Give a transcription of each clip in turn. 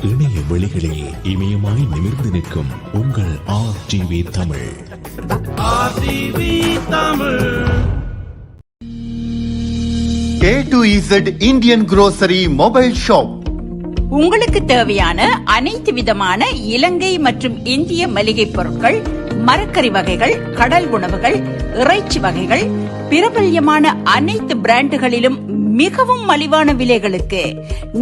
இணைய வெளிகளில் இமயமாய் நிமிர்ந்து நிற்கும் உங்கள் RTV Tamil. RTV Tamil. A2Z Indian grocery mobile shop. உங்களுக்கு தேவையான அனைத்து விதமான இலங்கை மற்றும் இந்திய மளிகை பொருட்கள், மரக்கறி வகைகள், கடல் உணவுகள், இறைச்சி வகைகள், பிரபல்யமான அனைத்து பிராண்டுகளிலும் மிகவும் மலிவான விலைகளுக்கு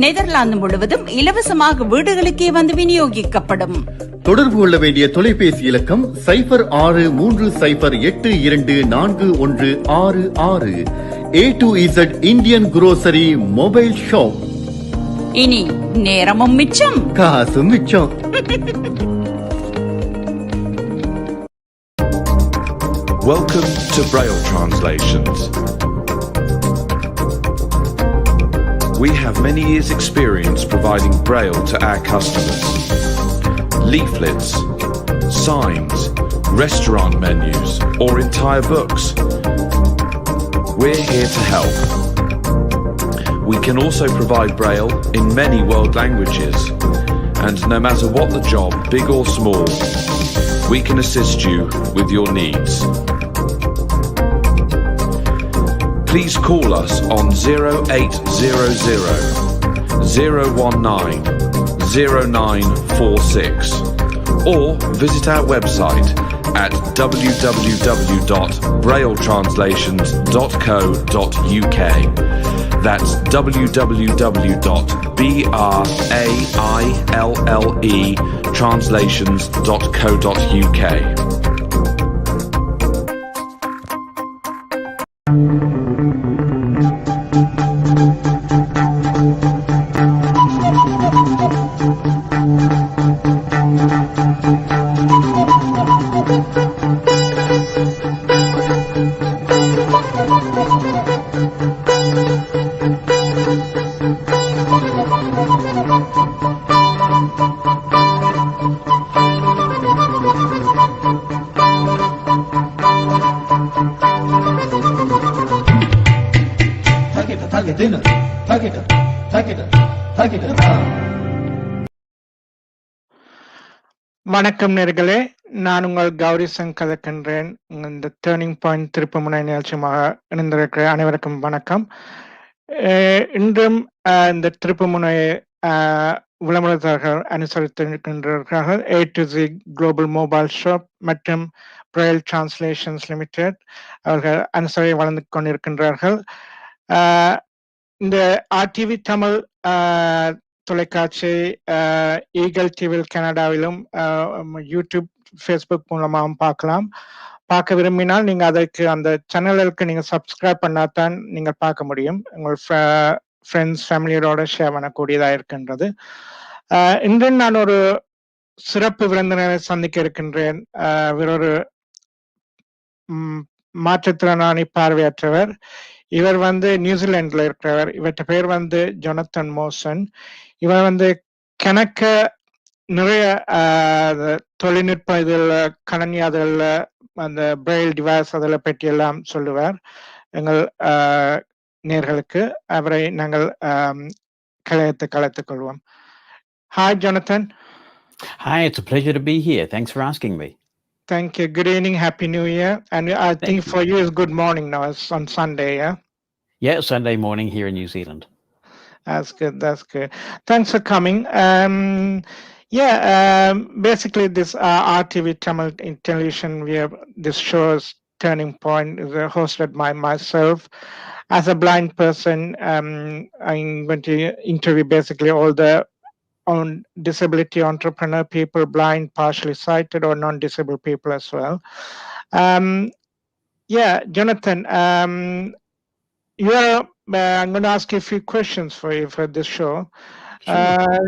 நெதர்லாந்து முழுவதும் இலவசமாக வீடுகளுக்கே வந்து விநியோகிக்கப்படும். தொடர்பு கொள்ள வேண்டிய தொலைபேசி இலக்கம் 0630824166. A2Z Indian grocery mobile shop. இனி நேரமும் மிச்சம், காசும் மிச்சம். Welcome to Braille Translations. We have many years' experience providing Braille to our customers. Leaflets, signs, restaurant menus, or entire books. We're here to help. We can also provide Braille in many world languages, and no matter what the job, big or small, we can assist you with your needs. Please call us on 0800 019 0946 or visit our website at www.brailletranslations.co.uk. That's www.brailletranslations.co.uk. வணக்கம் நேர்களே, நான் உங்கள் கௌரி சங்கர் கலக்கின்றேன். இந்த turning point திருப்புமுனை நிகழ்ச்சியாக இணைந்திருக்கிற அனைவருக்கும் வணக்கம். இன்றும் இந்த திருப்புமுனை விளம்பரத்தார்கள் அனுசரித்திருக்கின்றார்கள். A2Z குளோபல் மொபைல் ஷாப் மற்றும் பிரைல் டிரான்ஸ்லேஷன்ஸ் லிமிடெட் அவர்கள் அனுசரி வளர்ந்து கொண்டிருக்கின்றார்கள். இந்த RTV தமிழ் தொலைக்காட்சி ஈகல் டிவியில் கனடாவிலும் யூடியூப், ஃபேஸ்புக் மூலமாகவும் பார்க்க விரும்பினால் நீங்கள் அதற்கு அந்த சேனலுக்கு நீங்கள் சப்ஸ்கிரைப் பண்ணாதான் நீங்கள் பார்க்க முடியும். உங்கள் ஃப்ரெண்ட்ஸ் ஃபேமிலியோட ஷேர் பண்ணக்கூடியதாக இருக்கின்றது. இன்று நான் ஒரு சிறப்பு விருந்தினரை சந்திக்க இருக்கின்றேன். இவர் ஒரு மாற்றுத்திறனாளி பார்வையற்றவர். இவர் நியூசிலாந்துல இருக்கிறவர். இவற்ற பேர் ஜொனத்தன் மோசன். இவர் கணக்க நிறைய தொழில்நுட்ப இதில் கணனியாதல், அந்த பிரெயில் டிவைஸ் அதில் பற்றி எல்லாம் சொல்லுவார் எங்கள் நேர்களுக்கு. அவரை நாங்கள் கலைத்துக் கொள்வோம். Hi, Jonathan. Hi, it's a pleasure to be here. Thanks for asking me. Thank you. Good evening. Happy New Year. And I think for you it's good morning now. It's on Sunday, yeah? Yeah, Sunday morning here in New Zealand. That's good. That's good. Thanks for coming. Basically this RTV Tamil International, this show's Turning Point is hosted by myself. As a blind person, I'm going to interview basically all the on disability entrepreneur people, blind, partially sighted, or non-disabled people as well. Jonathan, I'm going to ask you a few questions for you for this show. Sure.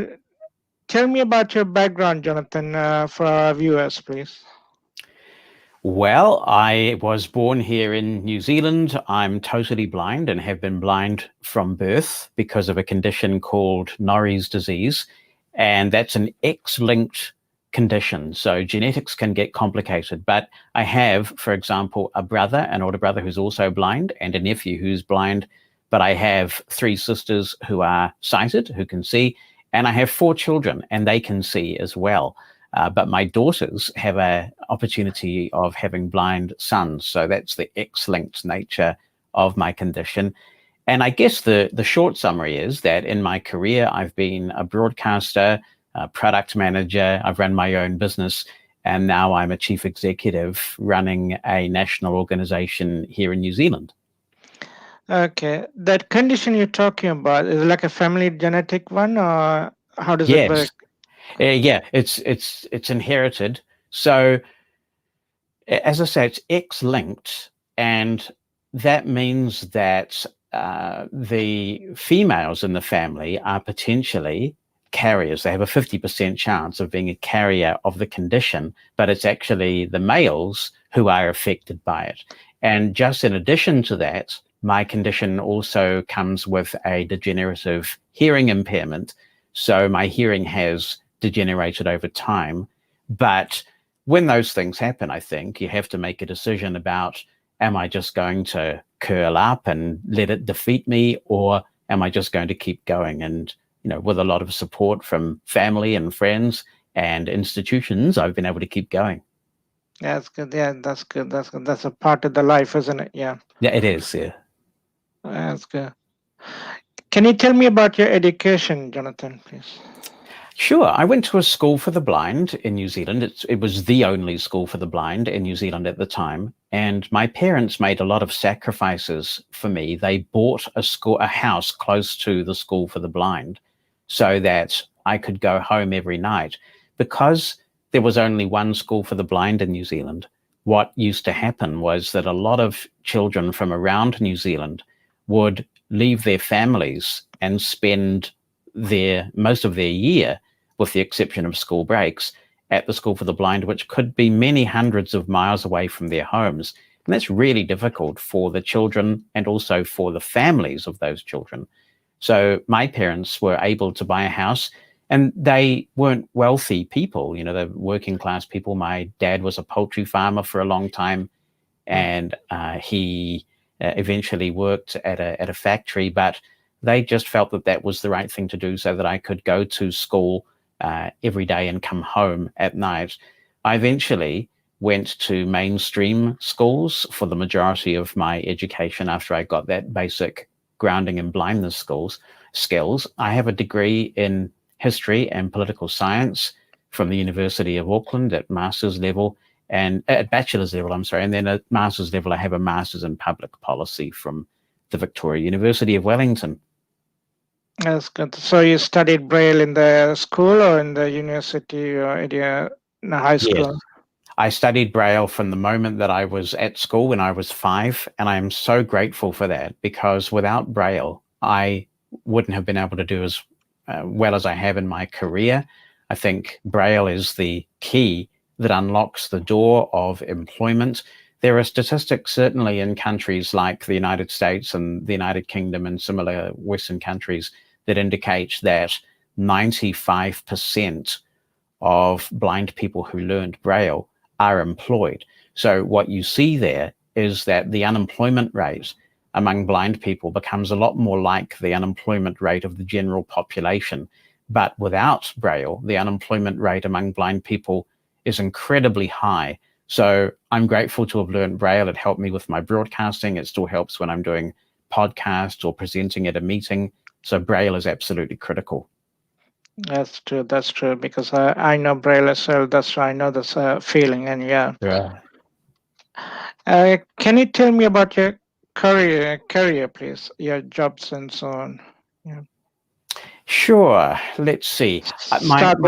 Tell me about your background, Jonathan, for our viewers, please. Well, I was born here in New Zealand. I'm totally blind and have been blind from birth because of a condition called Norrie's disease. And that's an X-linked condition. So genetics can get complicated. But I have, for example, an older brother who's also blind, and a nephew who's blind. But I have 3 sisters who are sighted, who can see, And I have 4 children, and they can see as well. But my daughters have an opportunity of having blind sons. So that's the X-linked nature of my condition. And I guess the short summary is that in my career, I've been a broadcaster, a product manager, I've run my own business, and now I'm a chief executive running a national organization here in New Zealand. Okay, that condition you're talking about is like a family genetic one, or how does it work? Yes. Yeah, it's inherited. So as I say, it's X-linked, and that means that the females in the family are potentially carriers. They have a 50% chance of being a carrier of the condition, but it's actually the males who are affected by it. And just in addition to that, my condition also comes with a degenerative hearing impairment. So my hearing has degenerated over time. But when those things happen, I think you have to make a decision about, am I just going to curl up and let it defeat me, or am I just going to keep going? And, with a lot of support from family and friends and institutions, I've been able to keep going. That's good. Yeah, that's good. That's good. That's a part of the life, isn't it? Yeah. Yeah, it is. Yeah. That's good. Can you tell me about your education, Jonathan, please? Sure. I went to a school for the blind in New Zealand. It was the only school for the blind in New Zealand at the time. And my parents made a lot of sacrifices for me. They bought a house close to the school for the blind so that I could go home every night. Because there was only one school for the blind in New Zealand, what used to happen was that a lot of children from around New Zealand would leave their families and spend most of their year, with the exception of school breaks, at the school for the blind, which could be many hundreds of miles away from their homes. And that's really difficult for the children and also for the families of those children. So my parents were able to buy a house, and they weren't wealthy people, they're working class people. My dad was a poultry farmer for a long time, and he eventually worked at a factory, but they just felt that that was the right thing to do so that I could go to school every day and come home at night. I eventually went to mainstream schools for the majority of my education after I got that basic grounding in blindness skills. I have a degree in history and political science from the University of Auckland at master's level, and at bachelor's level, and then at master's level, I have a master's in public policy from the Victoria University of Wellington. That's good. So you studied Braille in the school or in the university or in the high school? Yes. I studied Braille from the moment that I was at school when I was 5, and I am so grateful for that, because without Braille, I wouldn't have been able to do as well as I have in my career. I think Braille is the key that unlocks the door of employment. There are statistics, certainly in countries like the United States and the United Kingdom and similar Western countries, that indicate that 95% of blind people who learned Braille are employed. So what you see there is that the unemployment rate among blind people becomes a lot more like the unemployment rate of the general population. But without Braille, the unemployment rate among blind people is incredibly high. So I'm grateful to have learned Braille. It helped me with my broadcasting. It still helps when I'm doing podcasts or presenting at a meeting. So Braille is absolutely critical. That's true. That's true, because I know Braille as well. That's why I know this feeling. And yeah. Can you tell me about your career, please? Your jobs and so on. Yeah. Sure. Let's see. Start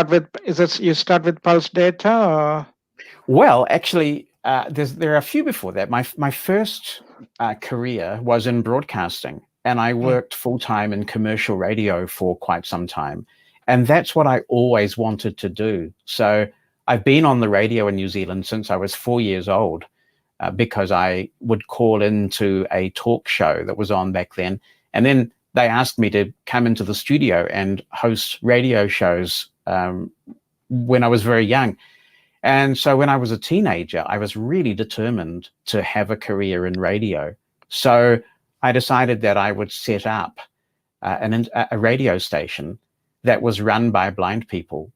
with. Is it you start with Pulse Data or? Well, actually, there are a few before that. My first career was in broadcasting, and I worked full-time in commercial radio for quite some time. And that's what I always wanted to do. So I've been on the radio in New Zealand since I was 4 years old, because I would call into a talk show that was on back then. And then they asked me to come into the studio and host radio shows when I was very young. And so when I was a teenager, I was really determined to have a career in radio. So I decided that I would set up a radio station that was run by blind people,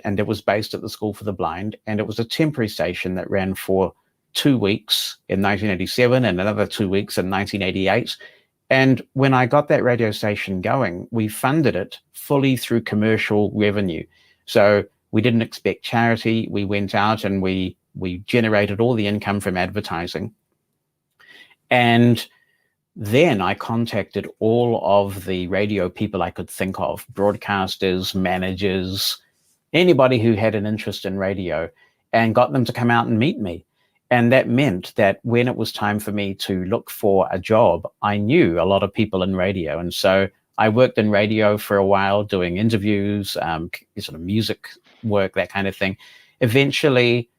and it was based at the School for the Blind, and it was a temporary station that ran for 2 weeks in 1987 and another 2 weeks in 1988. And when I got that radio station going, we funded it fully through commercial revenue. So we didn't expect charity. We went out and we generated all the income from advertising. And then I contacted all of the radio people I could think of, broadcasters, managers, anybody who had an interest in radio, and got them to come out and meet me. And that meant that when it was time for me to look for a job, I knew a lot of people in radio. And so I worked in radio for a while, doing interviews, sort of music work, that kind of thing. Eventually,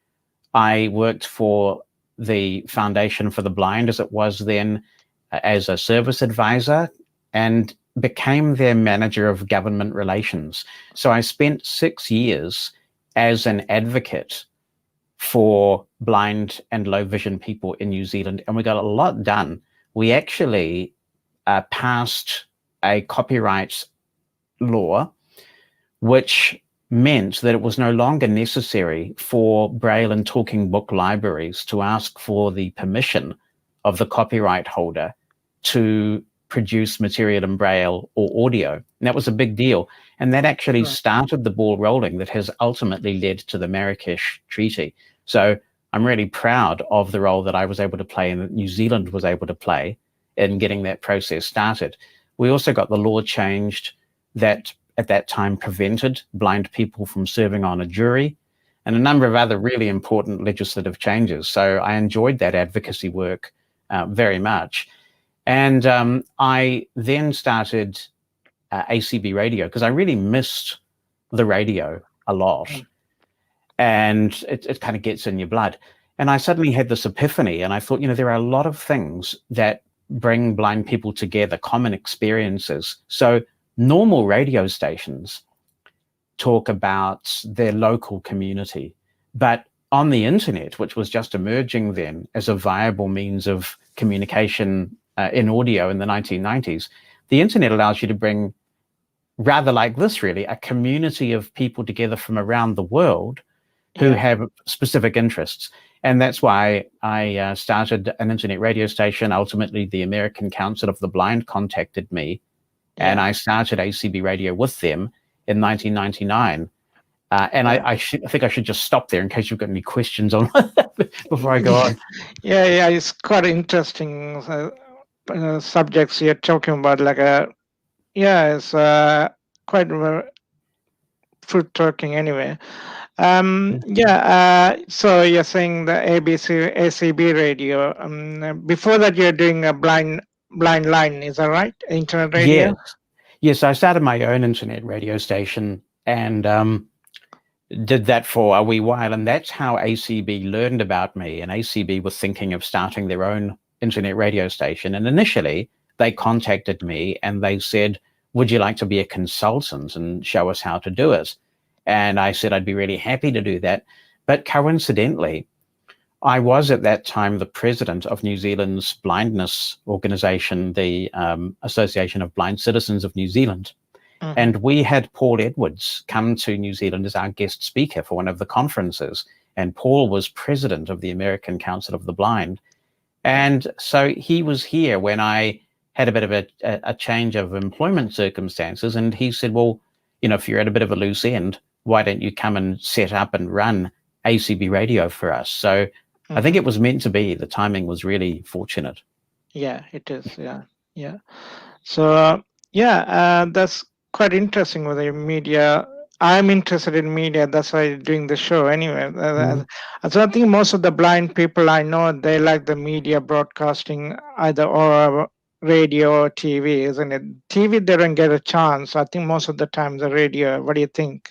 I worked for the Foundation for the Blind, as it was then, as a service advisor, and became their manager of government relations. So I spent 6 years as an advocate for blind and low vision people in New Zealand, and we got a lot done. We actually passed a copyright law, which meant that it was no longer necessary for Braille and talking book libraries to ask for the permission of the copyright holder to produce material in Braille or audio. And that was a big deal. And that actually started the ball rolling that has ultimately led to the Marrakesh Treaty. So I'm really proud of the role that I was able to play and that New Zealand was able to play in getting that process started. We also got the law changed that at that time prevented blind people from serving on a jury, and a number of other really important legislative changes. So I enjoyed that advocacy work very much. And I then started ACB radio because I really missed the radio a lot. And it kind of gets in your blood. And I suddenly had this epiphany, and I thought, there are a lot of things that bring blind people together, common experiences. So normal radio stations talk about their local community, but on the internet, which was just emerging then as a viable means of communication in audio in the 1990s, the internet allows you to bring, rather like this really, a community of people together from around the world who have specific interests. And that's why I started an internet radio station. Ultimately, the American Council of the Blind contacted me, and I started ACB Radio with them in 1999. And I think I should just stop there in case you've got any questions on before I go on. Yeah, it's quite interesting subjects you're talking about. It's quite fruit talking anyway. So you're saying the ACB radio. Before that, you're doing a blind line. Is that right? Internet radio. Yes. I started my own internet radio station and did that for a wee while, and that's how ACB learned about me. And ACB was thinking of starting their own internet radio station. And initially, they contacted me and they said, "Would you like to be a consultant and show us how to do it?" And I said I'd be really happy to do that. But coincidentally, I was at that time the president of New Zealand's blindness organization, the Association of Blind Citizens of New Zealand. Mm-hmm. And we had Paul Edwards come to New Zealand as our guest speaker for one of the conferences. And Paul was president of the American Council of the Blind. And so he was here when I had a bit of a change of employment circumstances. And he said, well, if you're at a bit of a loose end, why don't you come and set up and run ACB radio for us? So I think it was meant to be. The timing was really fortunate. Yeah, it is. Yeah. So, that's quite interesting with the media. I'm interested in media. That's why I'm doing the show anyway. So I think most of the blind people I know, they like the media broadcasting either or radio or TV, isn't it? TV, they don't get a chance. I think most of the time the radio. What do you think?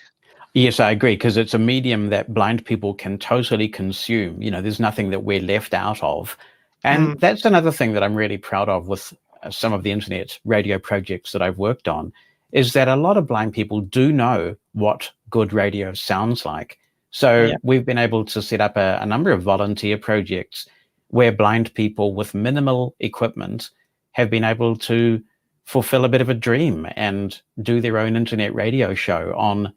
Yes, I agree, because it's a medium that blind people can totally consume. There's nothing that we're left out of. And that's another thing that I'm really proud of with some of the internet radio projects that I've worked on, is that a lot of blind people do know what good radio sounds like. So we've been able to set up a number of volunteer projects where blind people with minimal equipment have been able to fulfill a bit of a dream and do their own internet radio show on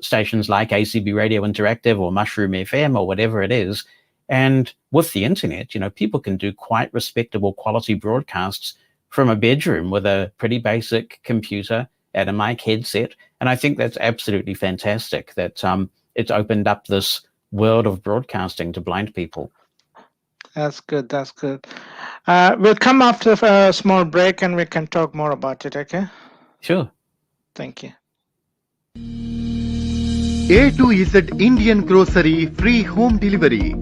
stations like ACB Radio Interactive or Mushroom FM or whatever it is. And with the internet, people can do quite respectable quality broadcasts from a bedroom with a pretty basic computer and a mic headset. And I think that's absolutely fantastic that it's opened up this world of broadcasting to blind people. That's good. That's good. We'll come after a small break and we can talk more about it, okay? Sure. Thank you. A to Z Indian Grocery Free Home Delivery.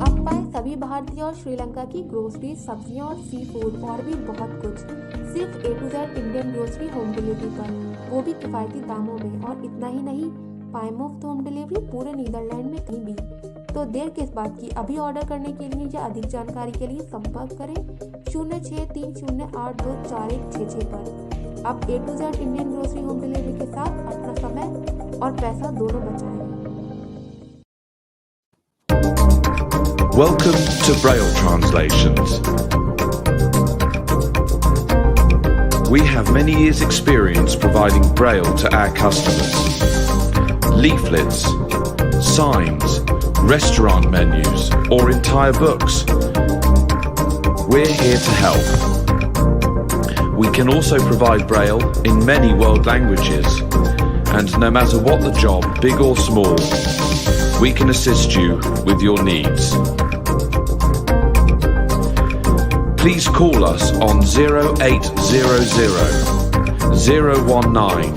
अब पाएं सभी भारतीय और श्रीलंका की grocery, सब्जियां और sea food और भी बहुत कुछ सिर्फ A to Z Indian grocery home delivery पर, वो भी किफायती दामों में। और इतना ही नहीं, पाएं मुफ्त होम डिलीवरी पूरे नीदरलैंड में कहीं भी। तो देर किस बात की, अभी ऑर्डर करने के लिए या अधिक जानकारी के लिए संपर्क करें 0630824166 पर। अब A to Z Indian grocery home delivery के साथ अपना समय और पैसा दोनों बचाएं। Welcome to Braille Translations. We have many years' experience providing Braille to our customers. Leaflets, signs, restaurant menus, or entire books. We're here to help. We can also provide Braille in many world languages. And no matter what the job, big or small, we can assist you with your needs. Please call us on 0800 019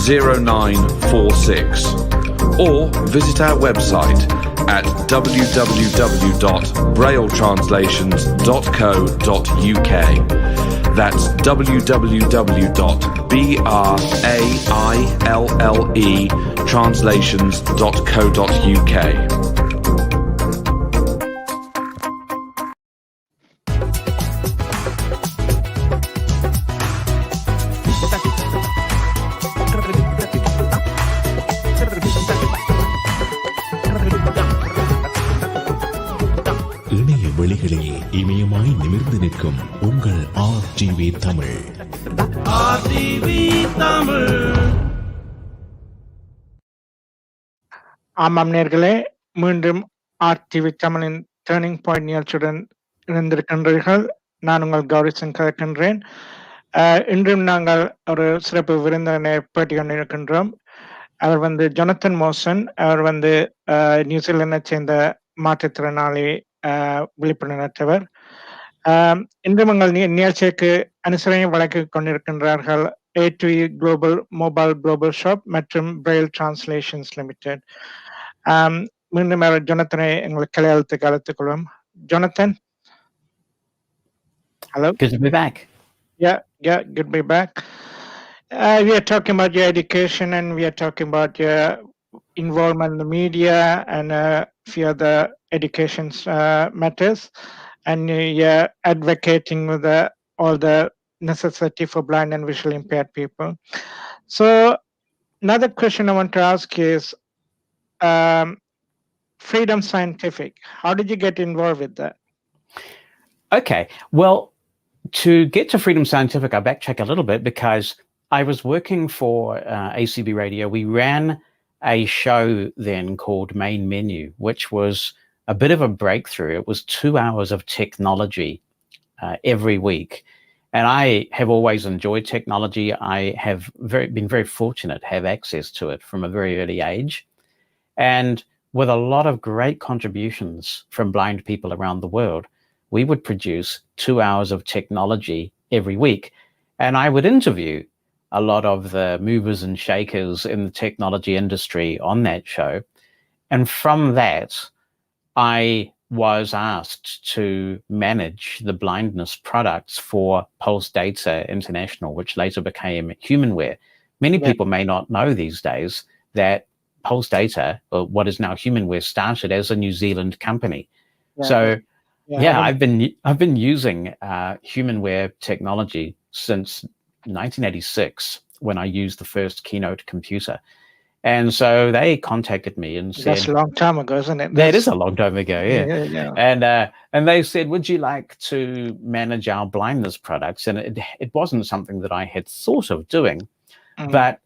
0946 or visit our website at www.brailletranslations.co.uk. That's www.brailletranslations.co.uk. இணைய வெளிகளே இமயமாய் நிமிர்ந்து நிற்கும் உங்கள் RTV Tamil. RTV Tamil. ஆமாம் நேர்களே, மீண்டும் RTV தமிழின் turning point நிகழ்ச்சியுடன் இணைந்திருக்கின்றீர்கள். நான் உங்கள் கௌரி சங்கர் இருக்கின்றேன். இன்றும் நாங்கள் ஒரு சிறப்பு விருந்தினரை பேட்டி கொண்டிருக்கின்றோம். அவர் ஜொனத்தன் மோசன். அவர் நியூசிலாந்தை சேர்ந்த மாற்றுத்திறனாளி விழிப்புணர்வற்றவர். இன்றும் உங்கள் நிகழ்ச்சிக்கு அனுசரணை வழங்கிக் கொண்டிருக்கின்றார்கள் A2E global mobile global shop மற்றும் பிரெயில் டிரான்ஸ்லேஷன்ஸ் லிமிடெட். மீண்டும் அவர் ஜொனத்தனை எங்களுக்கு கலையாளத்துக்கு அழைத்துக் கொள்வோம். Jonathan, hello. Good to be back. Yeah, good to be back. We are talking about your education and we are talking about your involvement in the media and a few other education matters, and you're advocating with all the necessity for blind and visually impaired people. So another question I want to ask is Freedom Scientific. How did you get involved with that? Okay, well, to get to Freedom Scientific, I backtrack a little bit because I was working for ACB Radio. We ran a show then called Main Menu, which was a bit of a breakthrough. It was 2 hours of technology every week. And I have always enjoyed technology. I have been very fortunate to have access to it from a very early age. And with a lot of great contributions from blind people around the world, we would produce 2 hours of technology every week. And I would interview a lot of the movers and shakers in the technology industry on that show. And from that, I was asked to manage the blindness products for Pulse Data International, which later became Humanware. Many people may not know these days that Pulse Data, or what is now Humanware, started as a New Zealand company. So I've been using Humanware technology since 1986 when I used the first Keynote computer. And so they contacted me and That's said, a long time ago, isn't it? that is a long time ago, yeah. Yeah. And they said, would you like to manage our blindness products? And it wasn't something that I had thought of doing, but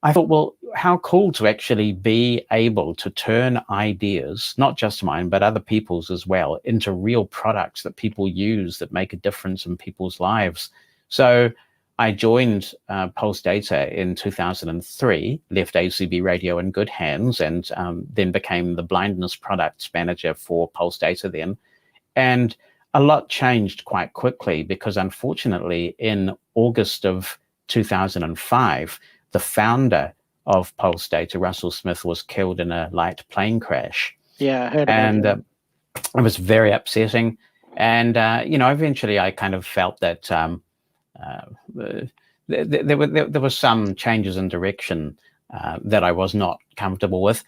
I thought, well, how cool to actually be able to turn ideas, not just mine, but other people's as well, into real products that people use that make a difference in people's lives. So I joined Pulse Data in 2003, left ACB Radio in good hands, and then became the blindness products manager for Pulse Data then. And a lot changed quite quickly because unfortunately in August of 2005, the founder of Pulse Data, Russell Smith, was killed in a light plane crash. Yeah, I heard about that. It was very upsetting. And, eventually I kind of felt that there were some changes in direction that I was not comfortable with.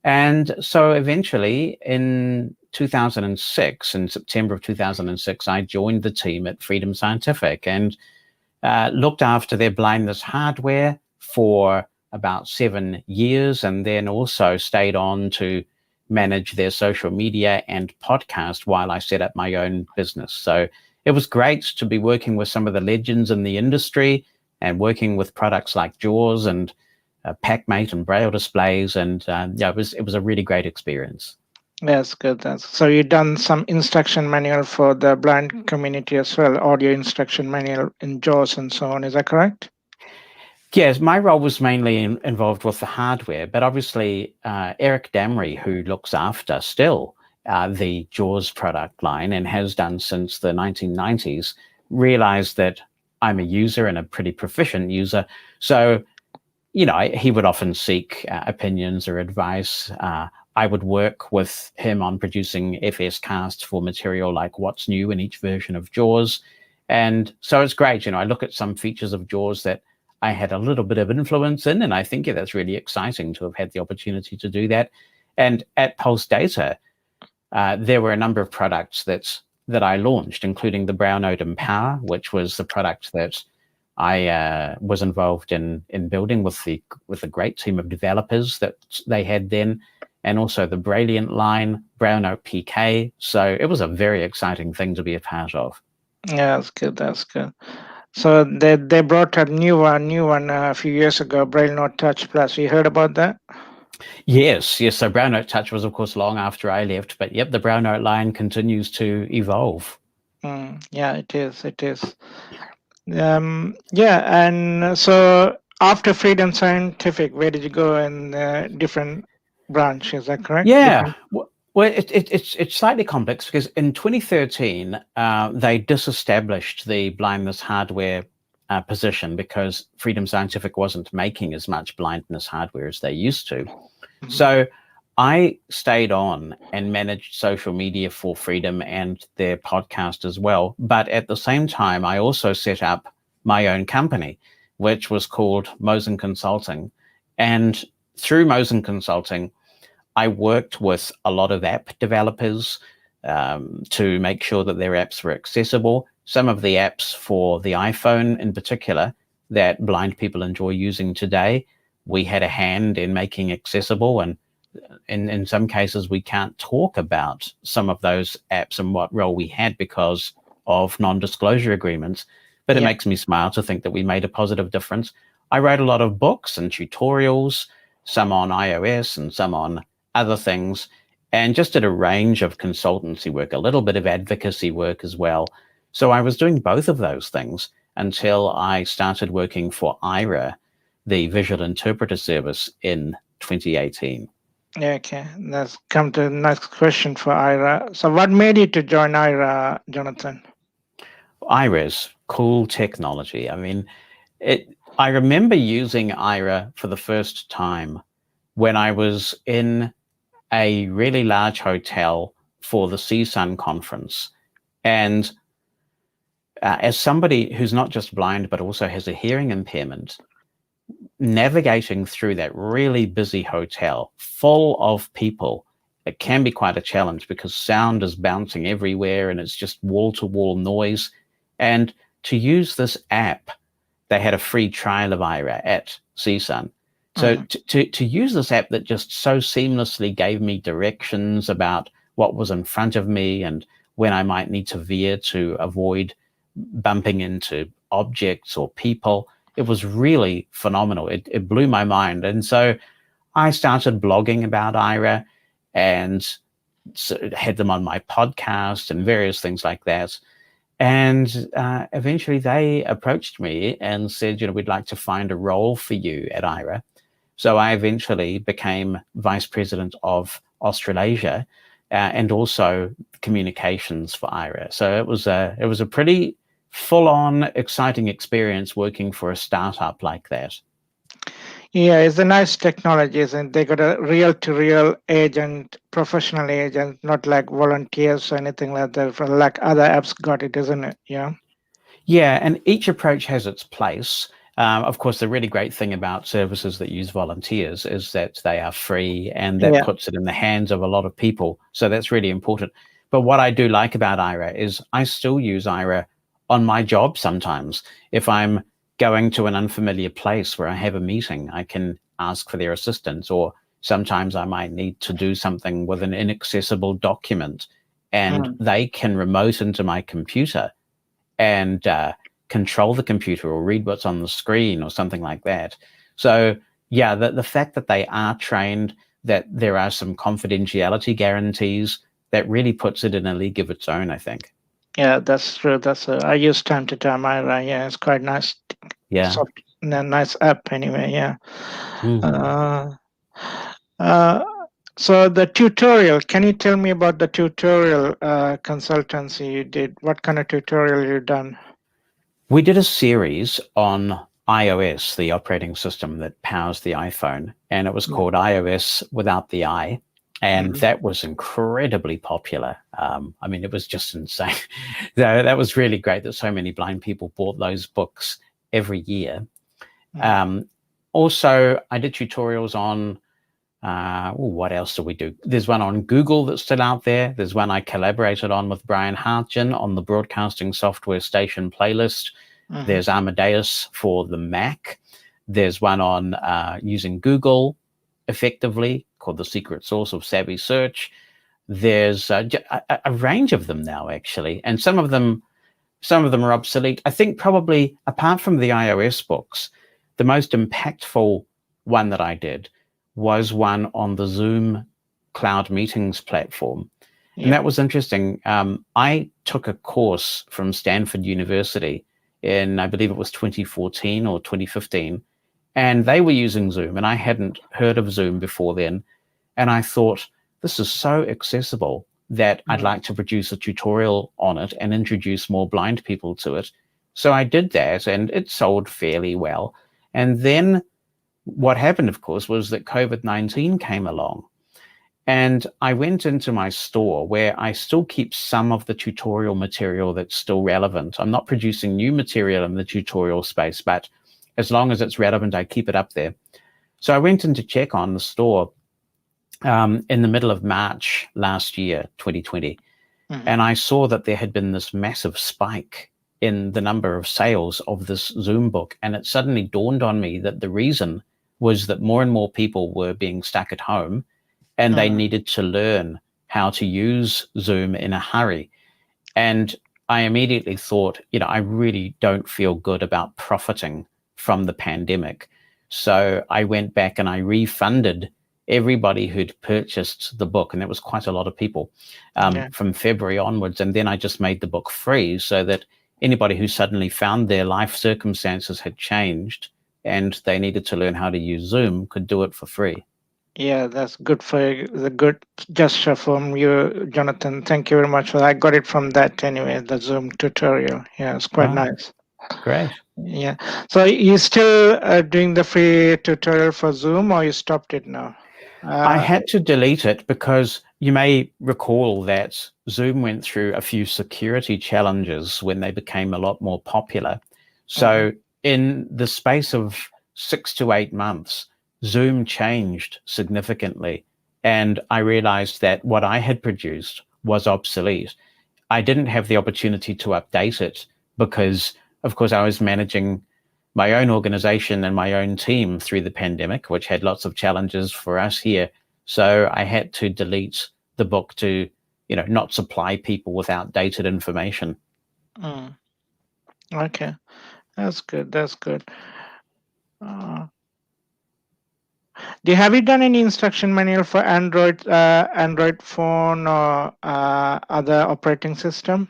And so eventually in 2006, in September of 2006, I joined the team at Freedom Scientific and looked after their blindness hardware for about 7 years, and then also stayed on to manage their social media and podcast while I set up my own business. So it was great to be working with some of the legends in the industry and working with products like JAWS and PackMate and Braille displays. And it was a really great experience. That's good. So you've done some instruction manual for the blind community as well, audio instruction manual in JAWS and so on. Is that correct? Yes, my role was mainly involved with the hardware, but obviously Eric Damry, who looks after still the JAWS product line and has done since the 1990s, realized that I'm a user and a pretty proficient user. So, he would often seek opinions or advice. I would work with him on producing FS casts for material like what's new in each version of JAWS. And so it's great. I look at some features of JAWS that I had a little bit of influence in, and I think that's really exciting to have had the opportunity to do that. And at Pulse Data, there were a number of products that I launched, including the Braille Note Empower, which was the product that I was involved in building with a great team of developers that they had then, and also the Brilliant line, Braille Note PK. So it was a very exciting thing to be a part of. Yeah, that's good. That's good. So they brought a new one a few years ago, Braille Note Touch Plus. You heard about that? Yes. So Braille Note Touch was, of course, long after I left, but yep, the Braille Note line continues to evolve. Yeah, it is. And so after Freedom Scientific, where did you go in different branch? Is that correct? Yeah. Well, it's slightly complex because in 2013, they disestablished the blindness hardware position because Freedom Scientific wasn't making as much blindness hardware as they used to. So I stayed on and managed social media for Freedom and their podcast as well. But at the same time, I also set up my own company, which was called Mosen Consulting. And through Mosen Consulting, I worked with a lot of app developers to make sure that their apps were accessible. Some of the apps for the iPhone in particular that blind people enjoy using today, we had a hand in making accessible. And in some cases, we can't talk about some of those apps and what role we had because of non-disclosure agreements. But it makes me smile to think that we made a positive difference. I wrote a lot of books and tutorials, some on iOS and some on other things, and just did a range of consultancy work, a little bit of advocacy work as well. So I was doing both of those things until I started working for IRA, the visual interpreter service, in 2018. Okay, let's come to the next question for Ira. So what made you to join IRA, Jonathan? IRA's cool technology. I mean, I remember using IRA for the first time when I was in a really large hotel for the CSUN conference. And as somebody who's not just blind, but also has a hearing impairment, navigating through that really busy hotel full of people, it can be quite a challenge because sound is bouncing everywhere and it's just wall-to-wall noise. And to use this app, they had a free trial of IRA at CSUN. So to use this app that just so seamlessly gave me directions about what was in front of me and when I might need to veer to avoid bumping into objects or people, it was really phenomenal. It blew my mind. And so I started blogging about Aira and had them on my podcast and various things like that. And eventually they approached me and said, we'd like to find a role for you at Aira. So I eventually became vice president of Australasia and also communications for Aira. So it was a pretty full-on, exciting experience working for a startup like that. Yeah, it's a nice technology, isn't it? They got a real-to-real agent, professional agent, not like volunteers or anything like that, like other apps got it, isn't it? Yeah. Yeah, and each approach has its place. Of course, the really great thing about services that use volunteers is that they are free, and that puts it in the hands of a lot of people. So that's really important. But what I do like about Aira is I still use Aira on my job sometimes. If I'm going to an unfamiliar place where I have a meeting, I can ask for their assistance, or sometimes I might need to do something with an inaccessible document, and they can remote into my computer and control the computer or read what's on the screen or something like that. So yeah, the fact that they are trained, that there are some confidentiality guarantees, that really puts it in a league of its own, I think. Yeah, that's true. I use time to time Aira. Yeah, it's quite nice. Yeah. Nice app anyway. Yeah. Mm. So the tutorial, can you tell me about the tutorial consultancy you did? What kind of tutorial you done? We did a series on iOS, the operating system that powers the iPhone, and it was called iOS Without the I. And that was incredibly popular. I mean, it was just insane. That was really great that so many blind people bought those books every year. Also, I did tutorials on, what else do we do? There's one on Google that's still out there. There's one I collaborated on with Brian Hartgen on the Broadcasting Software Station playlist. There's Amadeus for the Mac. There's one on using Google effectively called The Secret Source of Savvy Search. There's a range of them now, actually, and some of them are obsolete. I think probably apart from the iOS books, the most impactful one that I did was one on the Zoom cloud meetings platform. And that was interesting. I took a course from Stanford University in, I believe it was 2014 or 2015, and they were using Zoom, and I hadn't heard of Zoom before then. And I thought, this is so accessible that I'd like to produce a tutorial on it and introduce more blind people to it. So I did that, and it sold fairly well. And then what happened, of course, was that COVID-19 came along. And I went into my store where I still keep some of the tutorial material that's still relevant. I'm not producing new material in the tutorial space, but as long as it's relevant, I keep it up there. So I went in to check on the store in the middle of March last year, 2020, and I saw that there had been this massive spike in the number of sales of this Zoom book. And it suddenly dawned on me that the reason was that more and more people were being stuck at home, and they needed to learn how to use Zoom in a hurry. And I immediately thought, I really don't feel good about profiting from the pandemic. So I went back and I refunded everybody who'd purchased the book, and that was quite a lot of people, from February onwards. And then I just made the book free so that anybody who suddenly found their life circumstances had changed and they needed to learn how to use Zoom could do it for free. Yeah, that's good the good gesture from you, Jonathan. Thank you very much for that. I got it from that anyway, the Zoom tutorial. Yeah, it's quite nice. Great. Yeah. So you still doing the free tutorial for Zoom, or you stopped it now? I had to delete it because you may recall that Zoom went through a few security challenges when they became a lot more popular. So in the space of 6 to 8 months, Zoom changed significantly, and I realized that what I had produced was obsolete. I didn't have the opportunity to update it because, of course, I was managing my own organization and my own team through the pandemic, which had lots of challenges for us here. So I had to delete the book to, not supply people with outdated information. Okay, that's good. That's good. Have you done any instruction manual for Android phone or other operating system?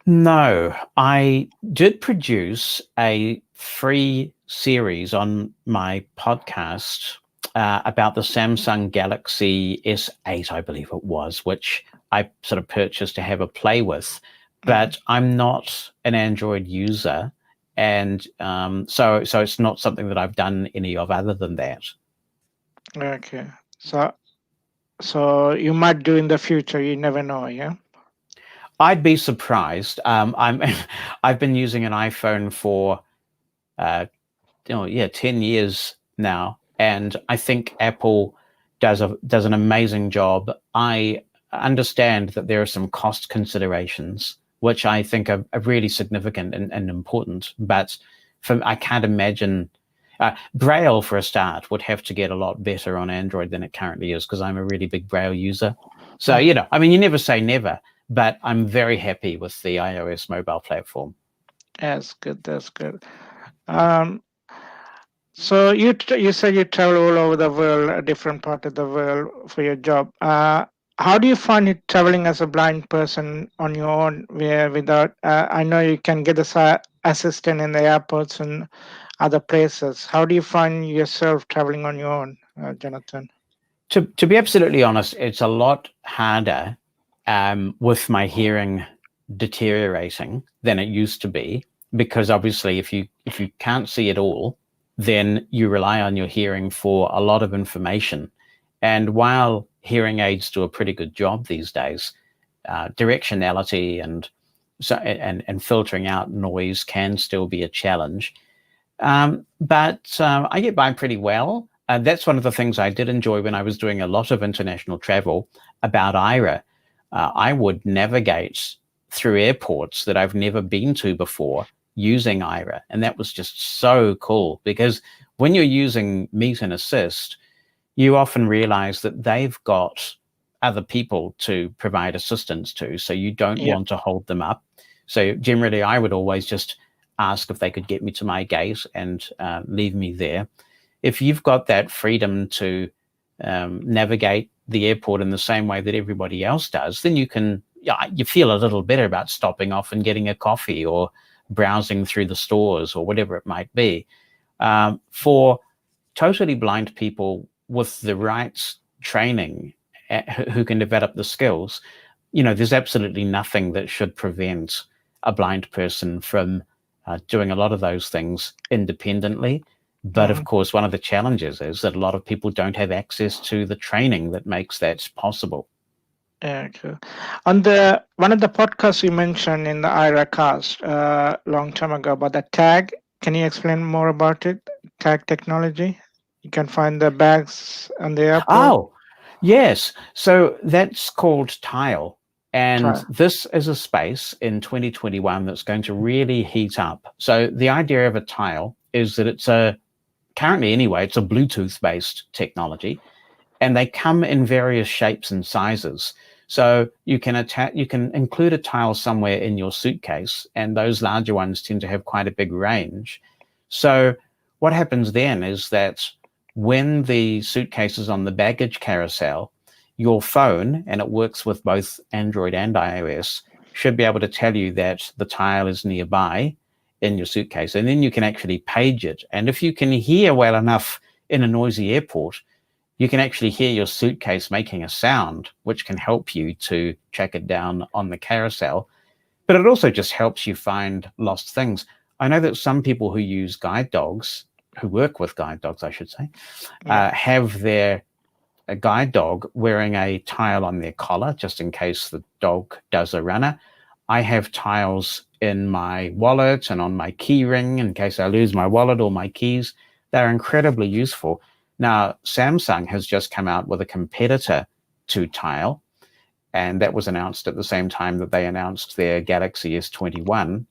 No, I did produce a free series on my podcast about the Samsung Galaxy S8, I believe it was, which I sort of purchased to have a play with. But I'm not an Android user, and so it's not something that I've done any of other than that. Okay, so you might do in the future. You never know, yeah. I'd be surprised. I've been using an iPhone for 10 years now, and I think Apple does an amazing job. I understand that there are some cost considerations which I think are really significant and important, but I can't imagine. Braille, for a start, would have to get a lot better on Android than it currently is, because I'm a really big Braille user. So, you never say never, but I'm very happy with the iOS mobile platform. That's good. That's good. So you said you travel all over the world, a different part of the world for your job. How do you find it traveling as a blind person on your own, without? I know you can get a assistant in the airports and other places. How do you find yourself traveling on your own, Jonathan? To be absolutely honest, it's a lot harder with my hearing deteriorating than it used to be, because obviously if you can't see at all, then you rely on your hearing for a lot of information. And while hearing aids do a pretty good job these days, directionality and filtering out noise can still be a challenge. But I get by pretty well. That's one of the things I did enjoy when I was doing a lot of international travel about Aira. I would navigate through airports that I've never been to before using Aira. And that was just so cool, because when you're using Meet and Assist, you often realize that they've got other people to provide assistance to, so you don't want to hold them up. So generally, I would always just ask if they could get me to my gate and leave me there. If you've got that freedom to navigate the airport in the same way that everybody else does, then you feel a little better about stopping off and getting a coffee or browsing through the stores or whatever it might be. For totally blind people with the right training, who can develop the skills, there's absolutely nothing that should prevent a blind person from doing a lot of those things independently. But of course, one of the challenges is that a lot of people don't have access to the training that makes that possible. Yeah, cool. On one of the podcasts you mentioned in the Aira cast long time ago about the tag, can you explain more about it? Tag technology? You can find the bags on the airport. Oh, yes. So that's called Tile. And this is a space in 2021 that's going to really heat up. So the idea of a Tile is that currently anyway, it's a Bluetooth-based technology, and they come in various shapes and sizes. So you can include a Tile somewhere in your suitcase, and those larger ones tend to have quite a big range. So what happens then is that when the suitcase is on the baggage carousel, your phone, and it works with both Android and iOS, should be able to tell you that the Tile is nearby in your suitcase, and then you can actually page it. And if you can hear well enough in a noisy airport, you can actually hear your suitcase making a sound, which can help you to track it down on the carousel. But it also just helps you find lost things. I know that some people who use guide dogs, who work with guide dogs, I should say, have their guide dog wearing a Tile on their collar, just in case the dog does a runner. I have Tiles in my wallet and on my key ring in case I lose my wallet or my keys. They're incredibly useful. Now, Samsung has just come out with a competitor to Tile, and that was announced at the same time that they announced their Galaxy S21.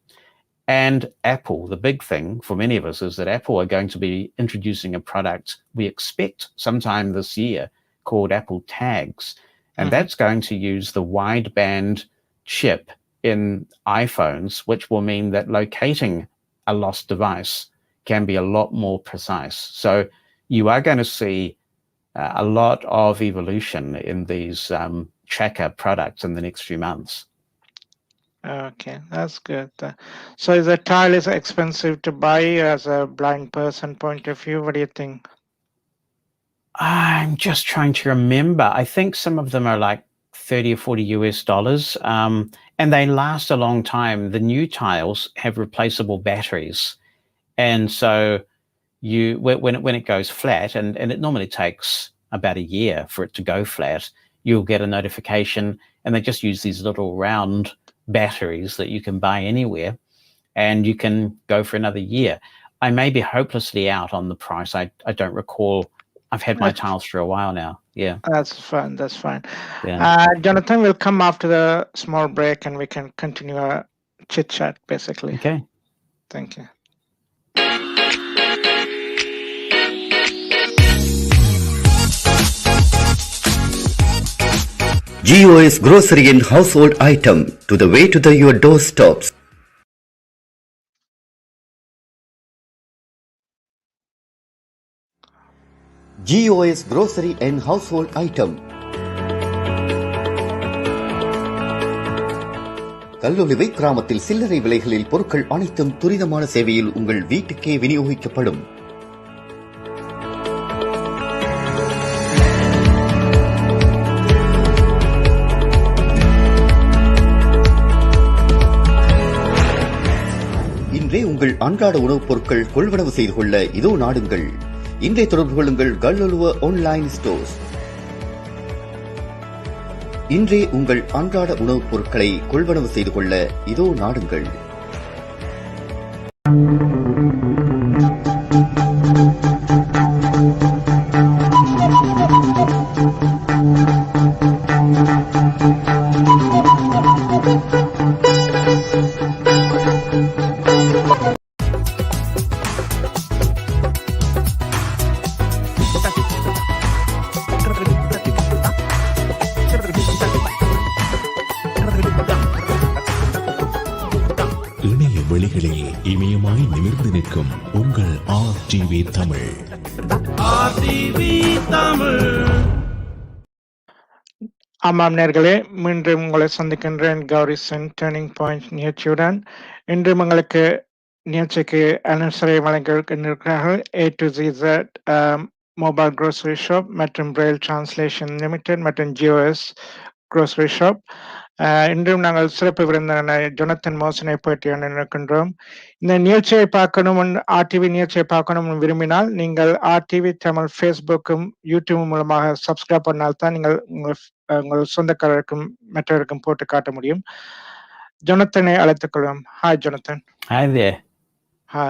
And Apple, the big thing for many of us is that Apple are going to be introducing a product we expect sometime this year called Apple Tags. And that's going to use the wideband chip in iPhones, which will mean that locating a lost device can be a lot more precise. So you are going to see a lot of evolution in these tracker products in the next few months. Okay, that's good. So is the tile is expensive to buy as a blind person point of view? What do you think? I'm just trying to remember. I think some of them are like 30 or 40 US dollars, and they last a long time. The new tiles have replaceable batteries. And so when it goes flat, and it normally takes about a year for it to go flat, you'll get a notification, and they just use these little round batteries that you can buy anywhere, and you can go for another year. I may be hopelessly out on the price. I don't recall. I've had my tiles for a while now. Yeah. That's fine. That's fine. Yeah. Jonathan will come after the small break and we can continue our chit chat basically. Okay. Thank you. GOS grocery and household item to the way to your doorsteps. GOS grocery and household item. கல்லொலிவை கிராமத்தில் சில்லறை விலைகளில் பொருட்கள் அனைத்தும் துரிதமான சேவையில் உங்கள் வீட்டுக்கே விநியோகிக்கப்படும். இன்றே உங்கள் அன்றாட உணவுப் பொருட்கள் கொள்வனவு செய்து கொள்ள இதோ நாடுங்கள். இன்றே தொடர்பு கொள்ளுங்கள் கல்லொலுவ ஆன்லைன் ஸ்டோர்ஸ். இன்றே உங்கள் அன்றாட உணவுப் பொருட்களை கொள்வனவு செய்து கொள்ள இதோ நாடுங்கள். இணைய வெளிகளே இமயமாய் நிமிர்ந்து நிற்கும் உங்கள் RTV தமிழ். RTV தமிழ். ஆமாம் நேர்களே, மீண்டும் உங்களை சந்திக்கின்றேன் கௌரிசன் டர்னிங் பாயிண்ட் நிகழ்ச்சியுடன். இன்றும் உங்களுக்கு நிகழ்ச்சிக்கு அனுசரை வழங்கியிருக்கிறார்கள் A to Z mobile grocery shop மற்றும் பிரெயில் டிரான்ஸ்லேஷன் லிமிடெட் மற்றும் GOS grocery ஷாப். இன்றும் நாங்கள் சிறப்பு விருந்தினர் ஜொனத்தன் மோசனை பற்றி இருக்கின்றோம். இந்த நிகழ்ச்சியை பார்க்கணும், RTV நிகழ்ச்சியை பார்க்கணும் விரும்பினால் நீங்கள் RTV தமிழ் ஃபேஸ்புக்கும் யூடியூப் மூலமாக சப்ஸ்கிரைப் பண்ணால்தான் நீங்கள் உங்கள் சொந்தக்காரருக்கும் மற்றவருக்கும் போட்டு காட்ட முடியும். ஜொனத்தனை அழைத்துக் கொள்வோம். Hi Jonathan. Hi there. Hi.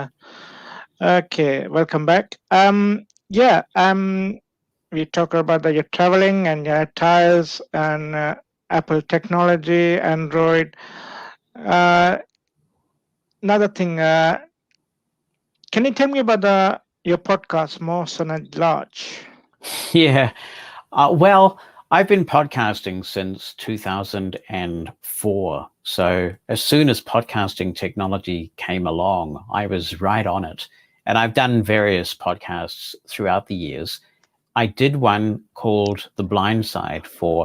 Okay, welcome back. We talk about your traveling and your tiles and Apple technology, Android. Another thing, can you tell me about your podcast, Mosen at Large? Yeah. Well, I've been podcasting since 2004. So as soon as podcasting technology came along, I was right on it. And I've done various podcasts throughout the years. I did one called The Blind Side for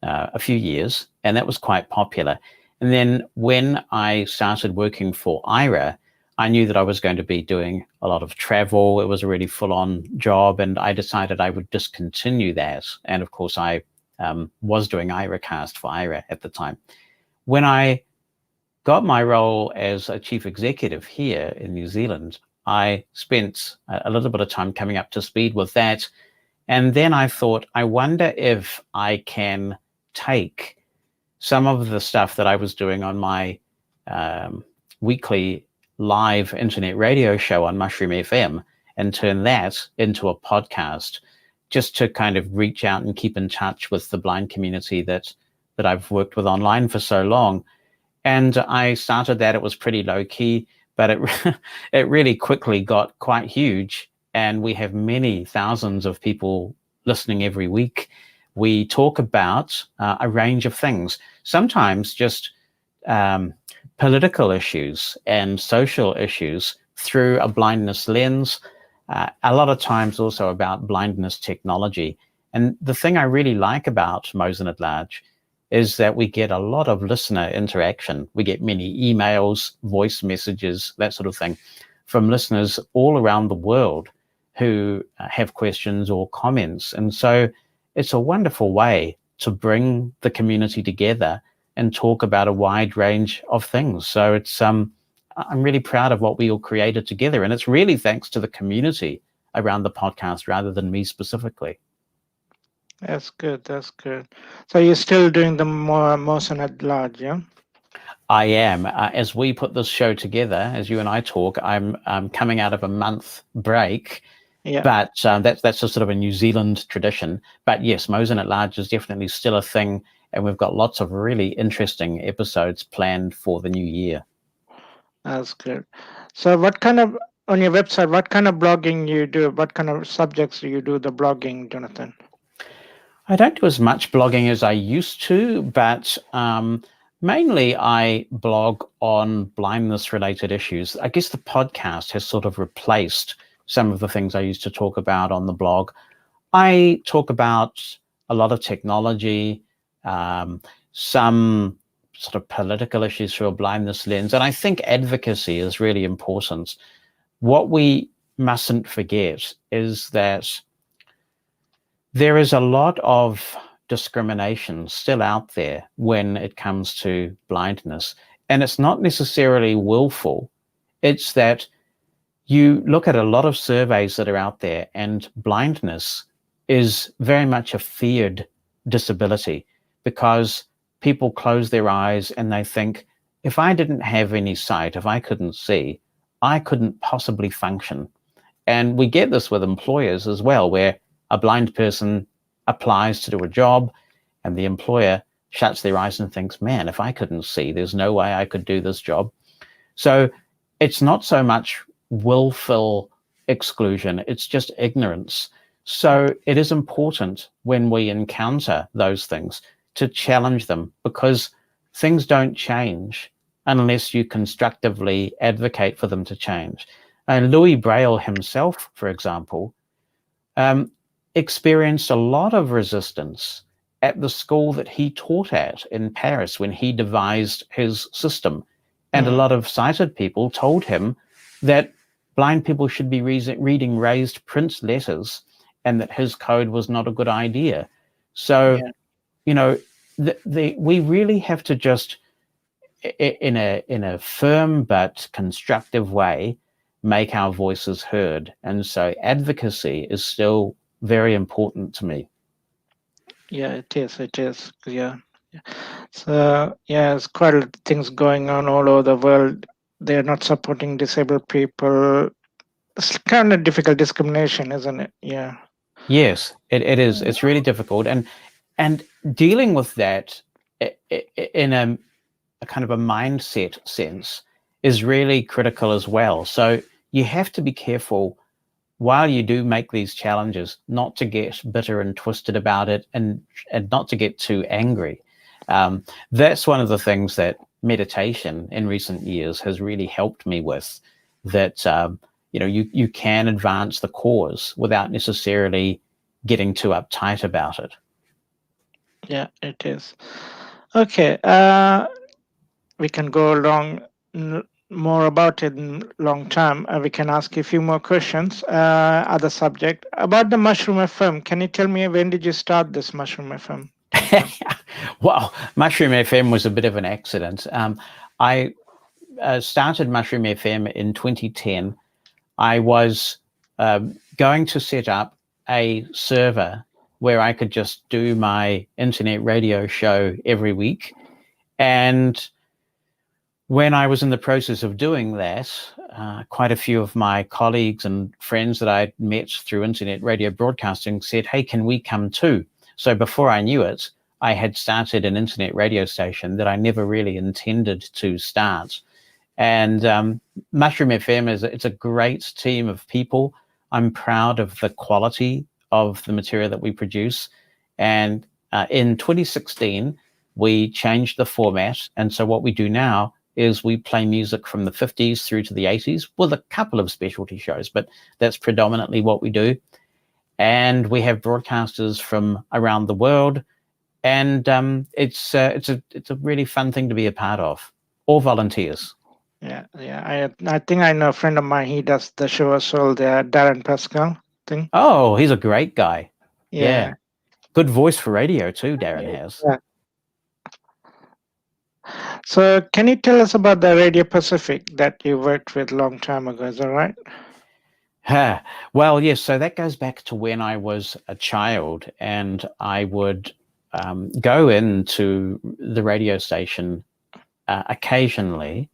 a few years, and that was quite popular. And then when I started working for IRA, I knew that I was going to be doing a lot of travel. It was a really full-on job, and I decided I would discontinue that. And of course, I was doing IRAcast for IRA at the time. When I got my role as a chief executive here in New Zealand, I spent a little bit of time coming up to speed with that. And then I thought, I wonder if I can take some of the stuff that I was doing on my weekly live internet radio show on Mushroom FM and turn that into a podcast, just to kind of reach out and keep in touch with the blind community that I've worked with online for so long. And I started that. It was pretty low key, but it really quickly got quite huge. And we have many thousands of people listening every week. We talk about a range of things, sometimes just political issues and social issues through a blindness lens, a lot of times also about blindness technology. And the thing I really like about Mosen at Large is that we get a lot of listener interaction. We get many emails, voice messages, that sort of thing, from listeners all around the world who have questions or comments. And so it's a wonderful way to bring the community together and talk about a wide range of things. So it's I'm really proud of what we all created together. And it's really thanks to the community around the podcast rather than me specifically. That's good. That's good. So you're still doing the Mosen at Large, yeah? I am. As we put this show together, as you and I talk, I'm coming out of a month break. Yeah. But that's a sort of a New Zealand tradition. But yes, Mosen at Large is definitely still a thing. And we've got lots of really interesting episodes planned for the new year. That's good. So on your website, what kind of blogging you do? What kind of subjects do you do the blogging, Jonathan? I don't do as much blogging as I used to, but mainly I blog on blindness-related issues. I guess the podcast has sort of replaced some of the things I used to talk about on the blog. I talk about a lot of technology, some sort of political issues through a blindness lens, and I think advocacy is really important. What we mustn't forget is that there is a lot of discrimination still out there when it comes to blindness, and it's not necessarily willful. It's that you look at a lot of surveys that are out there, and blindness is very much a feared disability because people close their eyes and they think, if I didn't have any sight, if I couldn't see, I couldn't possibly function. And we get this with employers as well, where a blind person applies to do a job and the employer shuts their eyes and thinks, man, if I couldn't see, there's no way I could do this job. So it's not so much willful exclusion, it's just ignorance. So it is important when we encounter those things to challenge them, because things don't change unless you constructively advocate for them to change. And Louis Braille himself, for example, experienced a lot of resistance at the school that he taught at in Paris when he devised his system. And a lot of sighted people told him that blind people should be reading raised print letters and that his code was not a good idea. So, you know, we really have to just, in a firm but constructive way, make our voices heard. And so advocacy is still very important to me. Yeah, it is. Yeah. So yeah, it's quite a lot of things going on all over the world. They're not supporting disabled people. It's kind of difficult discrimination, isn't it? Yeah. Yes, it is. It's really difficult. And dealing with that in a kind of a mindset sense is really critical as well. So you have to be careful while you do make these challenges, not to get bitter and twisted about it, and not to get too angry. That's one of the things that meditation in recent years has really helped me with, that you can advance the cause without necessarily getting too uptight about it. Yeah, it is. Okay, we can go along more about it in long time. We can ask you a few more questions. Other subject about the Mushroom FM. Can you tell me, when did you start this Mushroom FM? Well, Mushroom FM was a bit of an accident. I started Mushroom FM in 2010. I was going to set up a server where I could just do my internet radio show every week. And when I was in the process of doing that, quite a few of my colleagues and friends that I'd met through internet radio broadcasting said, hey, can we come too? So before I knew it, I had started an internet radio station that I never really intended to start. And Mushroom FM it's a great team of people. I'm proud of the quality of the material that we produce. And in 2016, we changed the format. And so what we do now is we play music from the 50s through to the 80s with a couple of specialty shows, but that's predominantly what we do. And we have broadcasters from around the world. And it's a really fun thing to be a part of. All volunteers. Yeah. I think I know a friend of mine. He does the show as well. The Darren Pascal thing. Oh, he's a great guy. Yeah. Good voice for radio too, Darren has. Yeah. So can you tell us about the Radio Pacific that you worked with a long time ago? Is that right? Well, yes. So that goes back to when I was a child, and I would go into the radio station occasionally.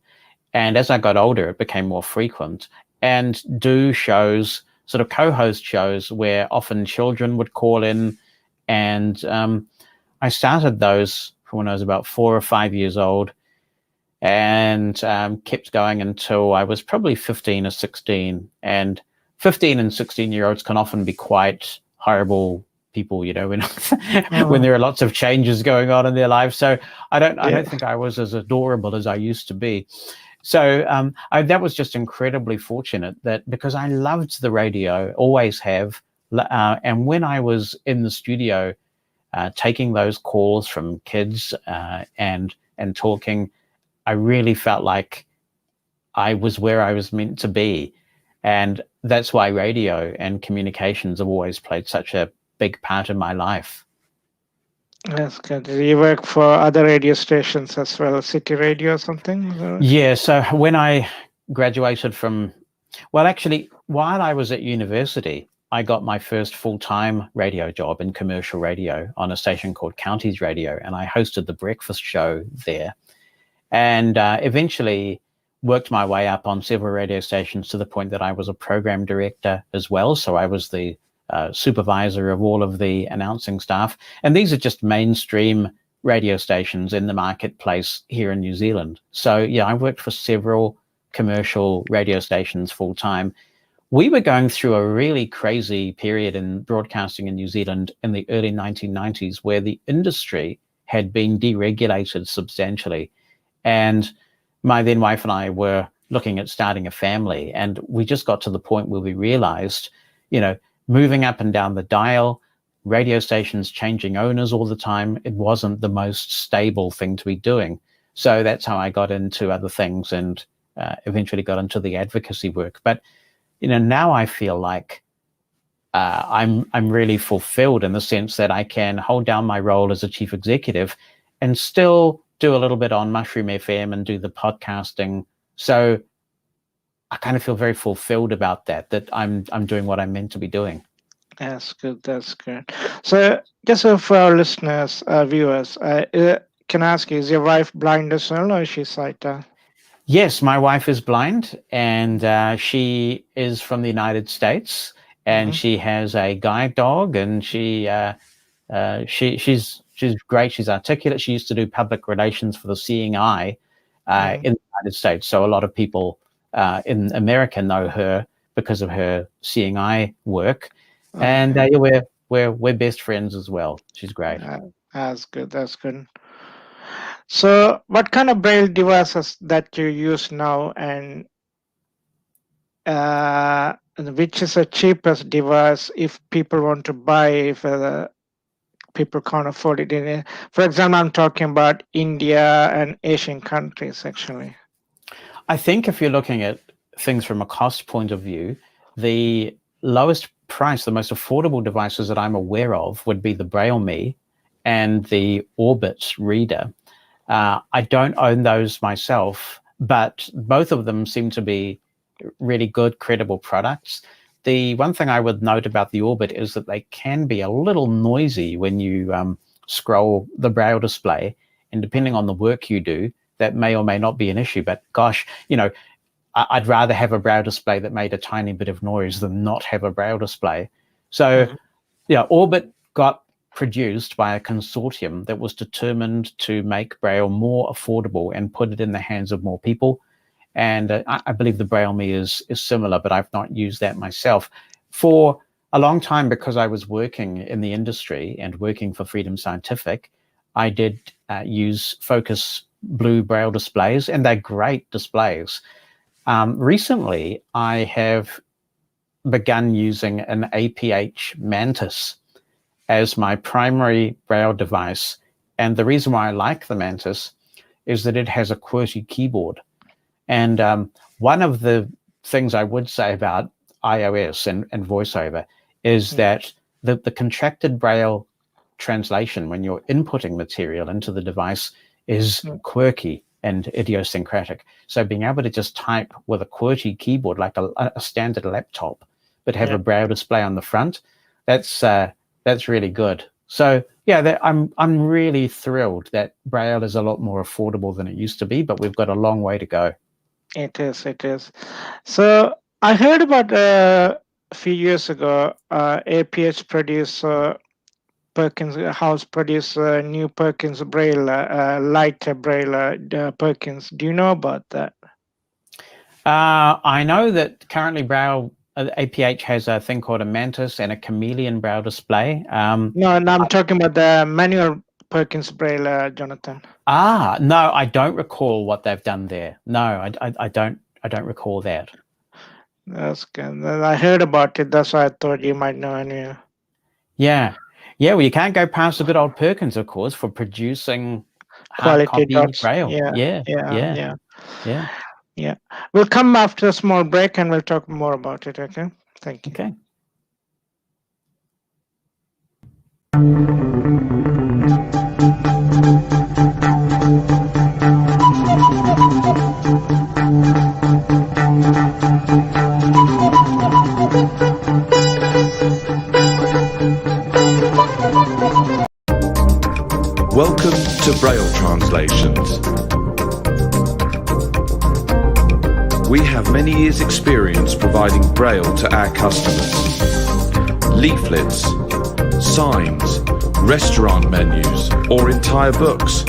And as I got older, it became more frequent, and do shows, sort of co-host shows where often children would call in. And I started those from when I was about 4 or 5 years old, and kept going until I was probably 15 or 16. And 15 and 16-year-olds can often be quite horrible people, when when there are lots of changes going on in their lives. So I don't think I was as adorable as I used to be. So that was just incredibly fortunate that, because I loved the radio, always have. And when I was in the studio taking those calls from kids and talking, I really felt like I was where I was meant to be. And that's why radio and communications have always played such a big part of my life. That's good. You work for other radio stations as well, City Radio or something? Is that right? Yeah, so when I graduated from, well, actually, while I was at university, I got my first full-time radio job in commercial radio on a station called Counties Radio, and I hosted the breakfast show there. And eventually worked my way up on several radio stations to the point that I was a program director as well. So I was the supervisor of all of the announcing staff. And these are just mainstream radio stations in the marketplace here in New Zealand. So yeah, I worked for several commercial radio stations full time. We were going through a really crazy period in broadcasting in New Zealand in the early 1990s, where the industry had been deregulated substantially. And my then wife and I were looking at starting a family, and we just got to the point where we realized, moving up and down the dial, radio stations changing owners all the time, it wasn't the most stable thing to be doing. So that's how I got into other things and eventually got into the advocacy work. But, now I feel like I'm really fulfilled in the sense that I can hold down my role as a chief executive and still do a little bit on Mushroom FM and do the podcasting. So I kind of feel very fulfilled about that I'm doing what I'm meant to be doing. That's good. That's good. So just for our listeners, viewers, can I ask you, is your wife blind as well, or is she sighted? Yes, my wife is blind, and she is from the United States, and she has a guide dog, and she's great. She's articulate. She used to do public relations for the Seeing Eye in the United States. So a lot of people in America know her because of her Seeing Eye work. And we're best friends as well. She's great. That's good. That's good. So what kind of braille devices that you use now, and which is the cheapest device if people want to buy, if people can't afford it? For example, I'm talking about India and Asian countries, actually. I think if you're looking at things from a cost point of view, the lowest price, the most affordable devices that I'm aware of would be the Braille Me and the Orbit reader. I don't own those myself, but both of them seem to be really good, credible products. The one thing I would note about the Orbit is that they can be a little noisy when you scroll the Braille display, and depending on the work you do, that may or may not be an issue. But gosh, I'd rather have a Braille display that made a tiny bit of noise than not have a Braille display. So, Orbit got produced by a consortium that was determined to make Braille more affordable and put it in the hands of more people. And I believe the Braille Me is similar, but I've not used that myself. For a long time, because I was working in the industry and working for Freedom Scientific, I did use Focus Blue Braille displays, and they're great displays. Recently, I have begun using an APH Mantis as my primary Braille device. And the reason why I like the Mantis is that it has a QWERTY keyboard. And one of the things I would say about iOS and VoiceOver is that the contracted Braille translation, when you're inputting material into the device, is quirky and idiosyncratic. So being able to just type with a QWERTY keyboard, like a standard laptop, but have a Braille display on the front, that's really good. So yeah, I'm really thrilled that Braille is a lot more affordable than it used to be, but we've got a long way to go. It is. So I heard about a few years ago, APH produced Perkins House produced new Perkins Braille, lighter Braille Perkins. Do you know about that? I know that currently Braille APH has a thing called a Mantis and a Chameleon Braille display. No, I'm talking about the manual Perkins Braille, Jonathan. No, I don't recall what they've done there. No, I don't recall that. That's good. I heard about it. That's why I thought you might know anyway. Yeah. Well, you can't go past the good old Perkins, of course, for producing hard Quality copy dots. Braille. Yeah. We'll come after a small break and we'll talk more about it. Okay. Thank you. Okay. Welcome to Braille Translations. We have many years' experience providing Braille to our customers. Leaflets, signs, restaurant menus, or entire books.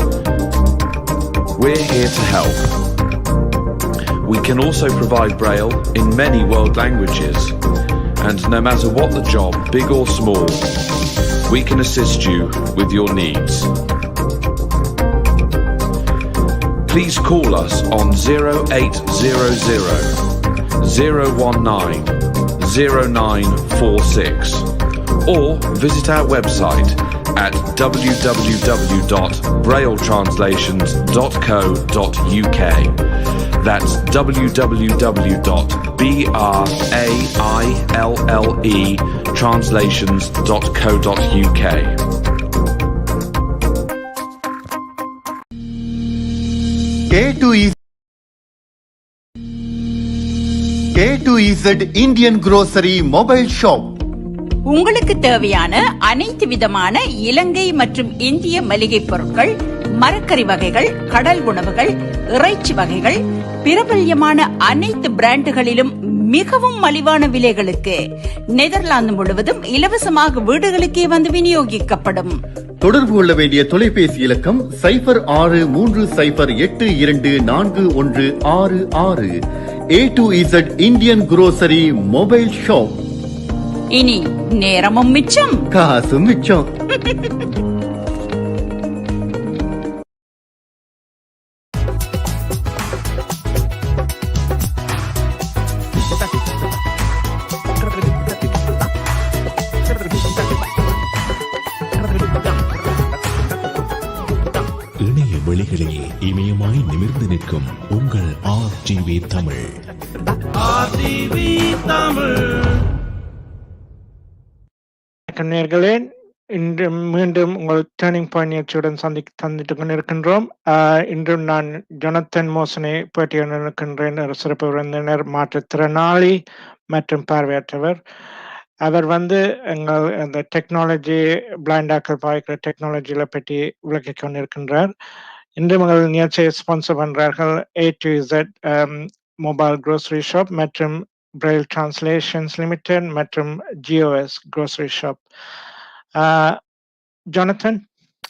We're here to help. We can also provide Braille in many world languages. And no matter what the job, big or small, we can assist you with your needs. Please call us on 0800 019 0946 or visit our website at www.brailletranslations.co.uk. That's www.brailletranslations.co.uk. K2Z Indian Grocery Mobile Shop. உங்களுக்கு தேவையான அனைத்து விதமான இலங்கை மற்றும் இந்திய மளிகை பொருட்கள், மரக்கறி வகைகள், கடல் உணவுகள், இறைச்சி வகைகள், பிரபல்யமான அனைத்து பிராண்டுகளிலும் மிகவும் மலிவான விலைகளுக்கு நெதர்லாந்து முழுவதும் இலவசமாக வீடுகளுக்கே வந்து விநியோகிக்கப்படும். தொடர்பு கொள்ள வேண்டிய தொலைபேசி இலக்கம் 0630824166. A2Z Indian Grocery Mobile Shop. இனி நேரமும் மிச்சம், காசும் மிச்சம். இணைய வெளிகளில் இமயமாய் நிமிர்ந்து நிற்கும் உங்கள் RTV தமிழ். நேயர்களே, இன்று மீண்டும் உங்கள் டேர்னிங் பாயிண்ட் நிகழ்ச்சியுடன் சந்தித்து கொண்டிருக்கின்றோம். இன்றும் நான் ஜொனத்தன் மோசனை பேட்டியுடன் இருக்கின்றேன். ஒரு சிறப்பு விருந்தினர், மாற்றுத்திறனாளி மற்றும் பார்வையற்றவர். அவர் எங்கள் அந்த டெக்னாலஜி, பிளைண்டாக்கள் பாய்க்கிற டெக்னாலஜியில பற்றி விளக்கி கொண்டிருக்கின்றார். இன்று உங்கள் நிகழ்ச்சியை ஸ்பான்சர் பண்றார்கள் A2Z மொபைல் grocery ஷாப் மற்றும் Braille Translations Limited மற்றும் GOS Grocery Shop. Jonathan,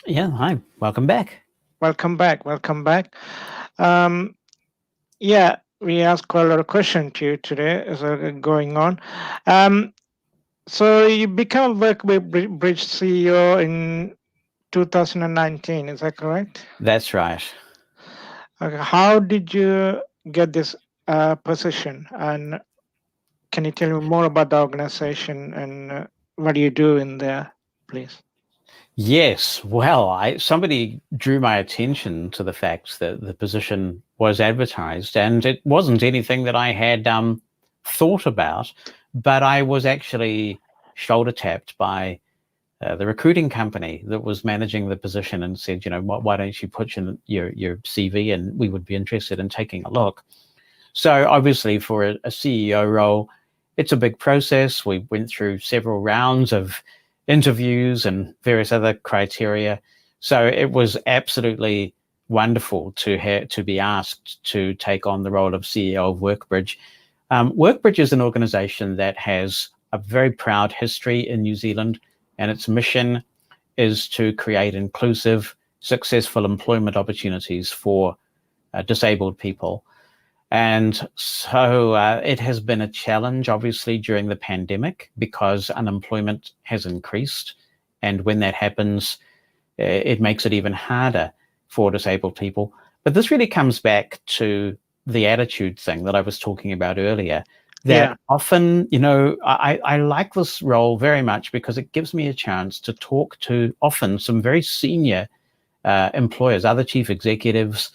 Yeah, hi, welcome back. welcome back. Welcome back. Um, yeah, we asked quite a lot of questions to you today, so going on. So you become a Bridge CEO in 2019, is that correct? That's right. Okay. How did you get this position? And can you tell me more about the organization and what do you do in there, please? Yes, well, somebody drew my attention to the fact that the position was advertised, and it wasn't anything that I had thought about, but I was actually shoulder tapped by the recruiting company that was managing the position and said, you know, why don't you put in your CV, and we would be interested in taking a look. So obviously for a CEO role, it's a big process. We went through several rounds of interviews and various other criteria. So it was absolutely wonderful to be asked to take on the role of CEO of Workbridge. Workbridge is an organization that has a very proud history in New Zealand, and its mission is to create inclusive, successful employment opportunities for disabled people. And so it has been a challenge, obviously, during the pandemic because unemployment has increased. And when that happens, it makes it even harder for disabled people. But this really comes back to the attitude thing that I was talking about earlier. That often, you know, I like this role very much because it gives me a chance to talk to often some very senior employers, other chief executives,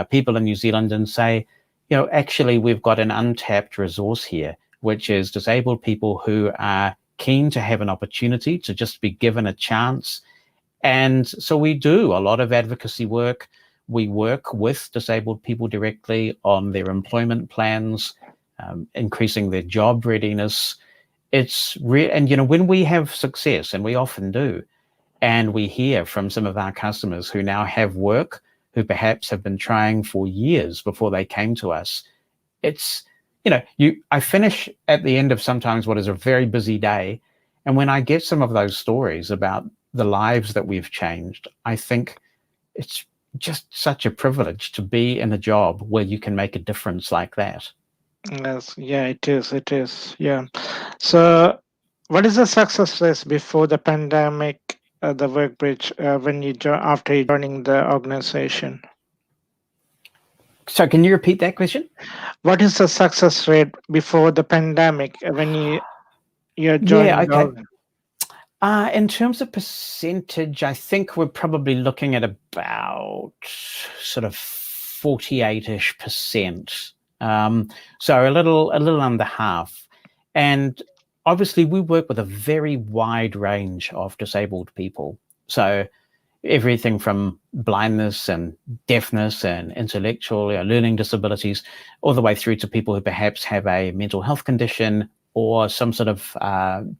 people in New Zealand, and say, you know, actually, we've got an untapped resource here, which is disabled people who are keen to have an opportunity to just be given a chance. And so we do a lot of advocacy work. We work with disabled people directly on their employment plans, increasing their job readiness. And, you know, when we have success, and we often do, and we hear from some of our customers who now have work, who perhaps have been trying for years before they came to us. It's, you know, I finish at the end of sometimes what is a very busy day. And when I get some of those stories about the lives that we've changed, I think it's just such a privilege to be in a job where you can make a difference like that. Yes, yeah, it is. It is. Yeah. So, what is the success rate before the pandemic, the Workbridge, when you after you joining the organization? So can you repeat that question? What is the success rate before the pandemic when you're joining the okay. In terms of percentage, I think we're probably looking at about sort of 48-ish%. So a little under half. And obviously we work with a very wide range of disabled people. So everything from blindness and deafness and intellectual learning disabilities, all the way through to people who perhaps have a mental health condition or some sort of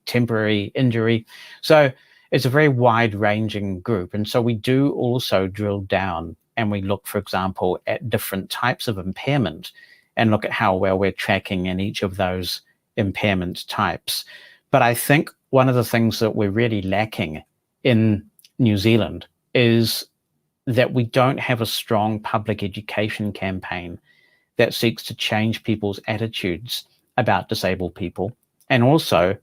temporary injury. So it's a very wide-ranging group. And so we do also drill down and we look, for example, at different types of impairment and look at how well we're tracking in each of those impairment types. But I think one of the things that we're really lacking in New Zealand is that we don't have a strong public education campaign that seeks to change people's attitudes about disabled people. And also,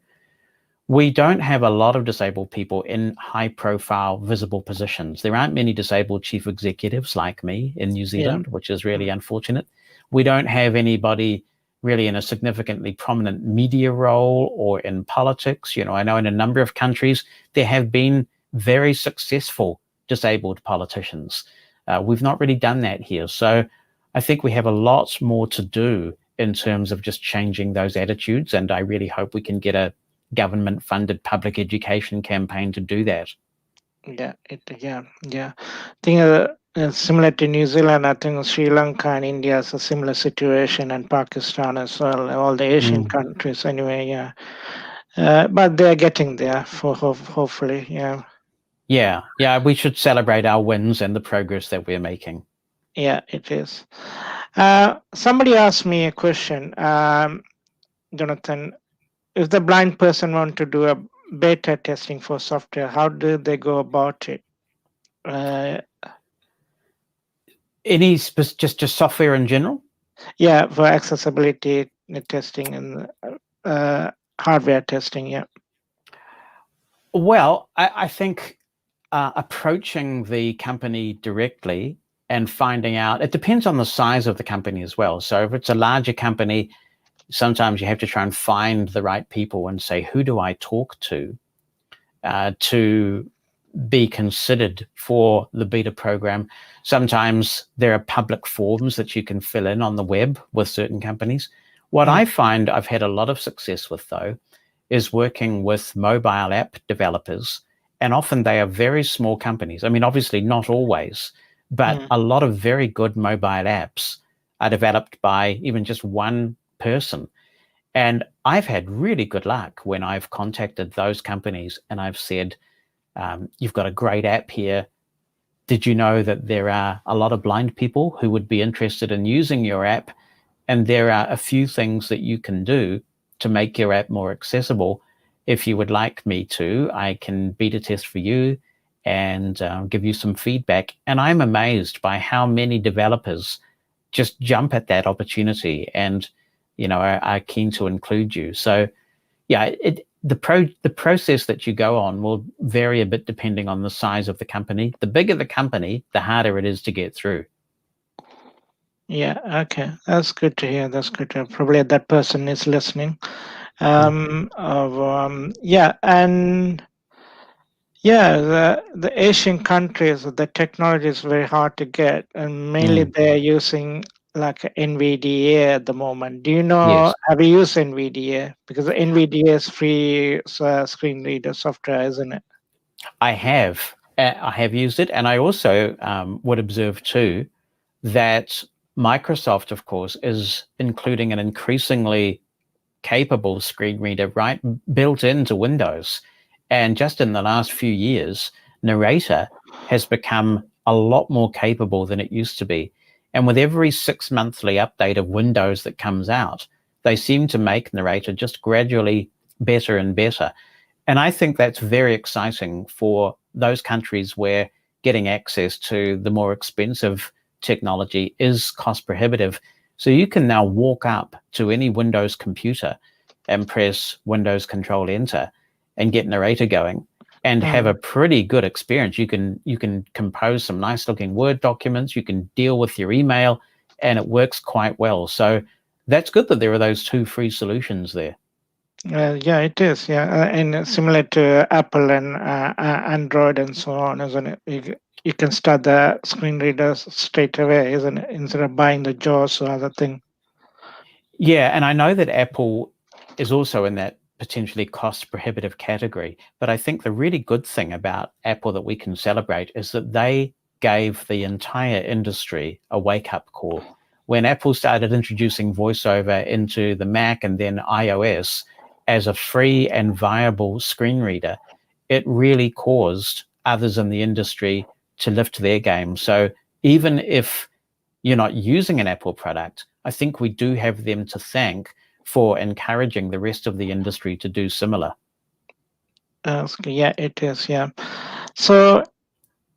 we don't have a lot of disabled people in high-profile, visible positions. There aren't many disabled chief executives like me in New Zealand, which is really unfortunate. We don't have anybody really in a significantly prominent media role or in politics. You know, I know in a number of countries, there have been very successful disabled politicians. We've not really done that here. So I think we have a lot more to do in terms of just changing those attitudes. And I really hope we can get a government-funded public education campaign to do that. Yeah, I think similar to New Zealand, I think Sri Lanka and India is a similar situation, and Pakistan as well, all the Asian countries anyway, yeah. But they're getting there for hopefully, yeah. Yeah, we should celebrate our wins and the progress that we're making. Yeah, it is. Somebody asked me a question, Jonathan. If the blind person want to do a beta testing for software? How do they go about it? Just software in general? Yeah, for accessibility testing and hardware testing. Yeah. Well, I think approaching the company directly and finding out, it depends on the size of the company as well. So if it's a larger company, sometimes you have to try and find the right people and say, who do I talk to be considered for the beta program? Sometimes there are public forms that you can fill in on the web with certain companies. What I find I've had a lot of success with, though, is working with mobile app developers. And often they are very small companies. I mean, obviously not always, but a lot of very good mobile apps are developed by even just one person. And I've had really good luck when I've contacted those companies and I've said, you've got a great app here. Did you know that there are a lot of blind people who would be interested in using your app? And there are a few things that you can do to make your app more accessible. If you would like me to, I can beta test for you and give you some feedback. And I'm amazed by how many developers just jump at that opportunity and, are keen to include you. So, yeah, the process that you go on will vary a bit depending on the size of the company. The bigger the company, the harder it is to get through. Yeah. Okay. That's good to hear. That's good to hear. Probably that person is listening. Yeah. And yeah, the Asian countries, the technology is very hard to get, and mainly they're using like NVDA at the moment. Do you know, Yes, have you used NVDA? Because NVDA is free screen reader software, isn't it? I have. I have used it. And I also would observe too that Microsoft, of course, is including an increasingly capable screen reader right built into Windows. And just in the last few years, Narrator has become a lot more capable than it used to be. And with every 6-monthly update of Windows that comes out, they seem to make Narrator just gradually better and better. And I think that's very exciting for those countries where getting access to the more expensive technology is cost prohibitive. So you can now walk up to any Windows computer and press Windows Control Enter and get Narrator going and have a pretty good experience. You can compose some nice looking Word documents, you can deal with your email, and it works quite well. So that's good that there are those two free solutions there. Yeah, it is. Yeah, and similar to Apple and Android and so on, isn't it? You can start the screen readers straight away, isn't it? Instead of buying the JAWS or other thing. Yeah, and I know that Apple is also in that potentially cost prohibitive category, but I think the really good thing about Apple that we can celebrate is that they gave the entire industry a wake-up call. When Apple started introducing VoiceOver into the Mac and then iOS as a free and viable screen reader, it really caused others in the industry to lift their game. So even if you're not using an Apple product, I think we do have them to thank for encouraging the rest of the industry to do similar. Yeah, it is. Yeah. So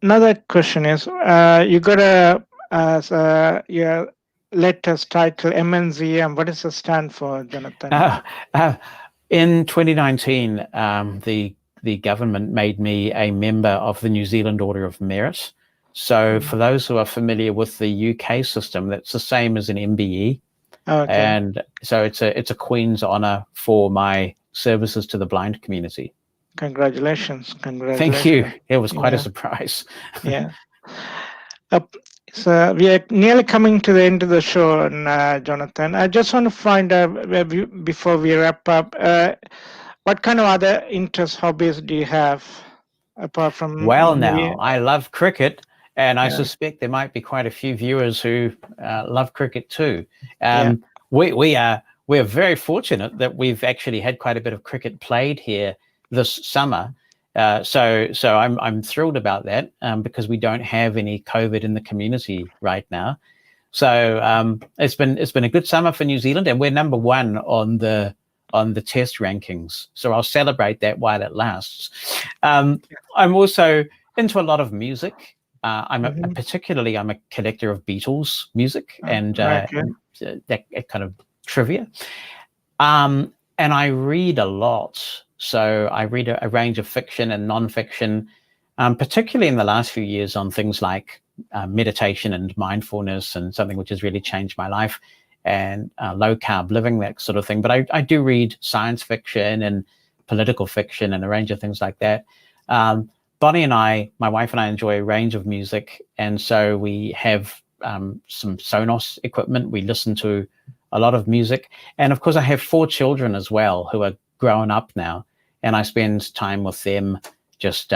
another question is, you got your letters title MNZ, and what does it stand for, Jonathan? In 2019, the government made me a member of the New Zealand Order of Merit. So for those who are familiar with the UK system, that's the same as an MBE. Okay. And so it's a Queen's honour for my services to the blind community. Congratulations. Thank you. It was quite a surprise. Yeah. So we are nearly coming to the end of the show, Jonathan. I just want to find out, before we wrap up, what kind of other interests, hobbies do you have apart from? Well, now, I love cricket, and I suspect there might be quite a few viewers who love cricket too. We're very fortunate that we've actually had quite a bit of cricket played here this summer. So I'm thrilled about that because we don't have any COVID in the community right now. So it's been a good summer for New Zealand, and we're number one on the on the test rankings. So I'll celebrate that while it lasts. I'm also into a lot of music. I'm a collector of Beatles music and that kind of trivia. And I read a lot. So I read a range of fiction and non-fiction, particularly in the last few years on things like meditation and mindfulness, and something which has really changed my life, and low carb living, that sort of thing. But I do read science fiction and political fiction and a range of things like that. Bonnie and I, my wife and I, enjoy a range of music. And so we have some Sonos equipment. We listen to a lot of music. And of course, I have 4 children as well who are grown up now. And I spend time with them just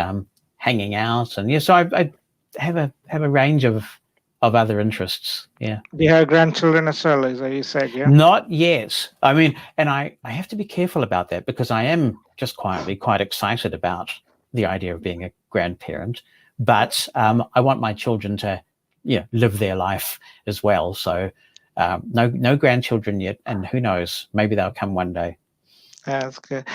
hanging out. And so I have a range of other interests. Yeah. Do you have grandchildren as well, as you said? Yeah. Not yet. I mean, and I have to be careful about that, because I am just quietly quite excited about the idea of being a grandparent. But I want my children to live their life as well. So no grandchildren yet. And who knows, maybe they'll come one day. That's good.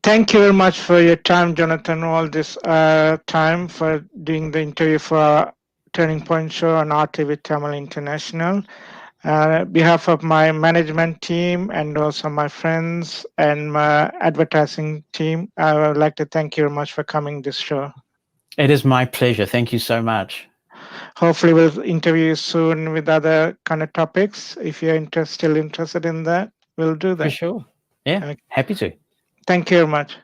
Thank you very much for your time, Jonathan, all this time for doing the interview for our Turning Point show on RTV Tamil International. On behalf of my management team and also my friends and my advertising team, I would like to thank you very much for coming this show. It is my pleasure. Thank you so much. Hopefully we'll interview you soon with other kind of topics. If you're still interested in that, we'll do that. For sure. Yeah, okay. Happy to. Thank you very much.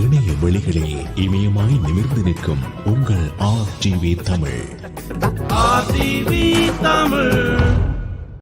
இணைய வெளிகளில் இமயமாய் நிமிர்ந்து நிற்கும் உங்கள் RTV Tamil.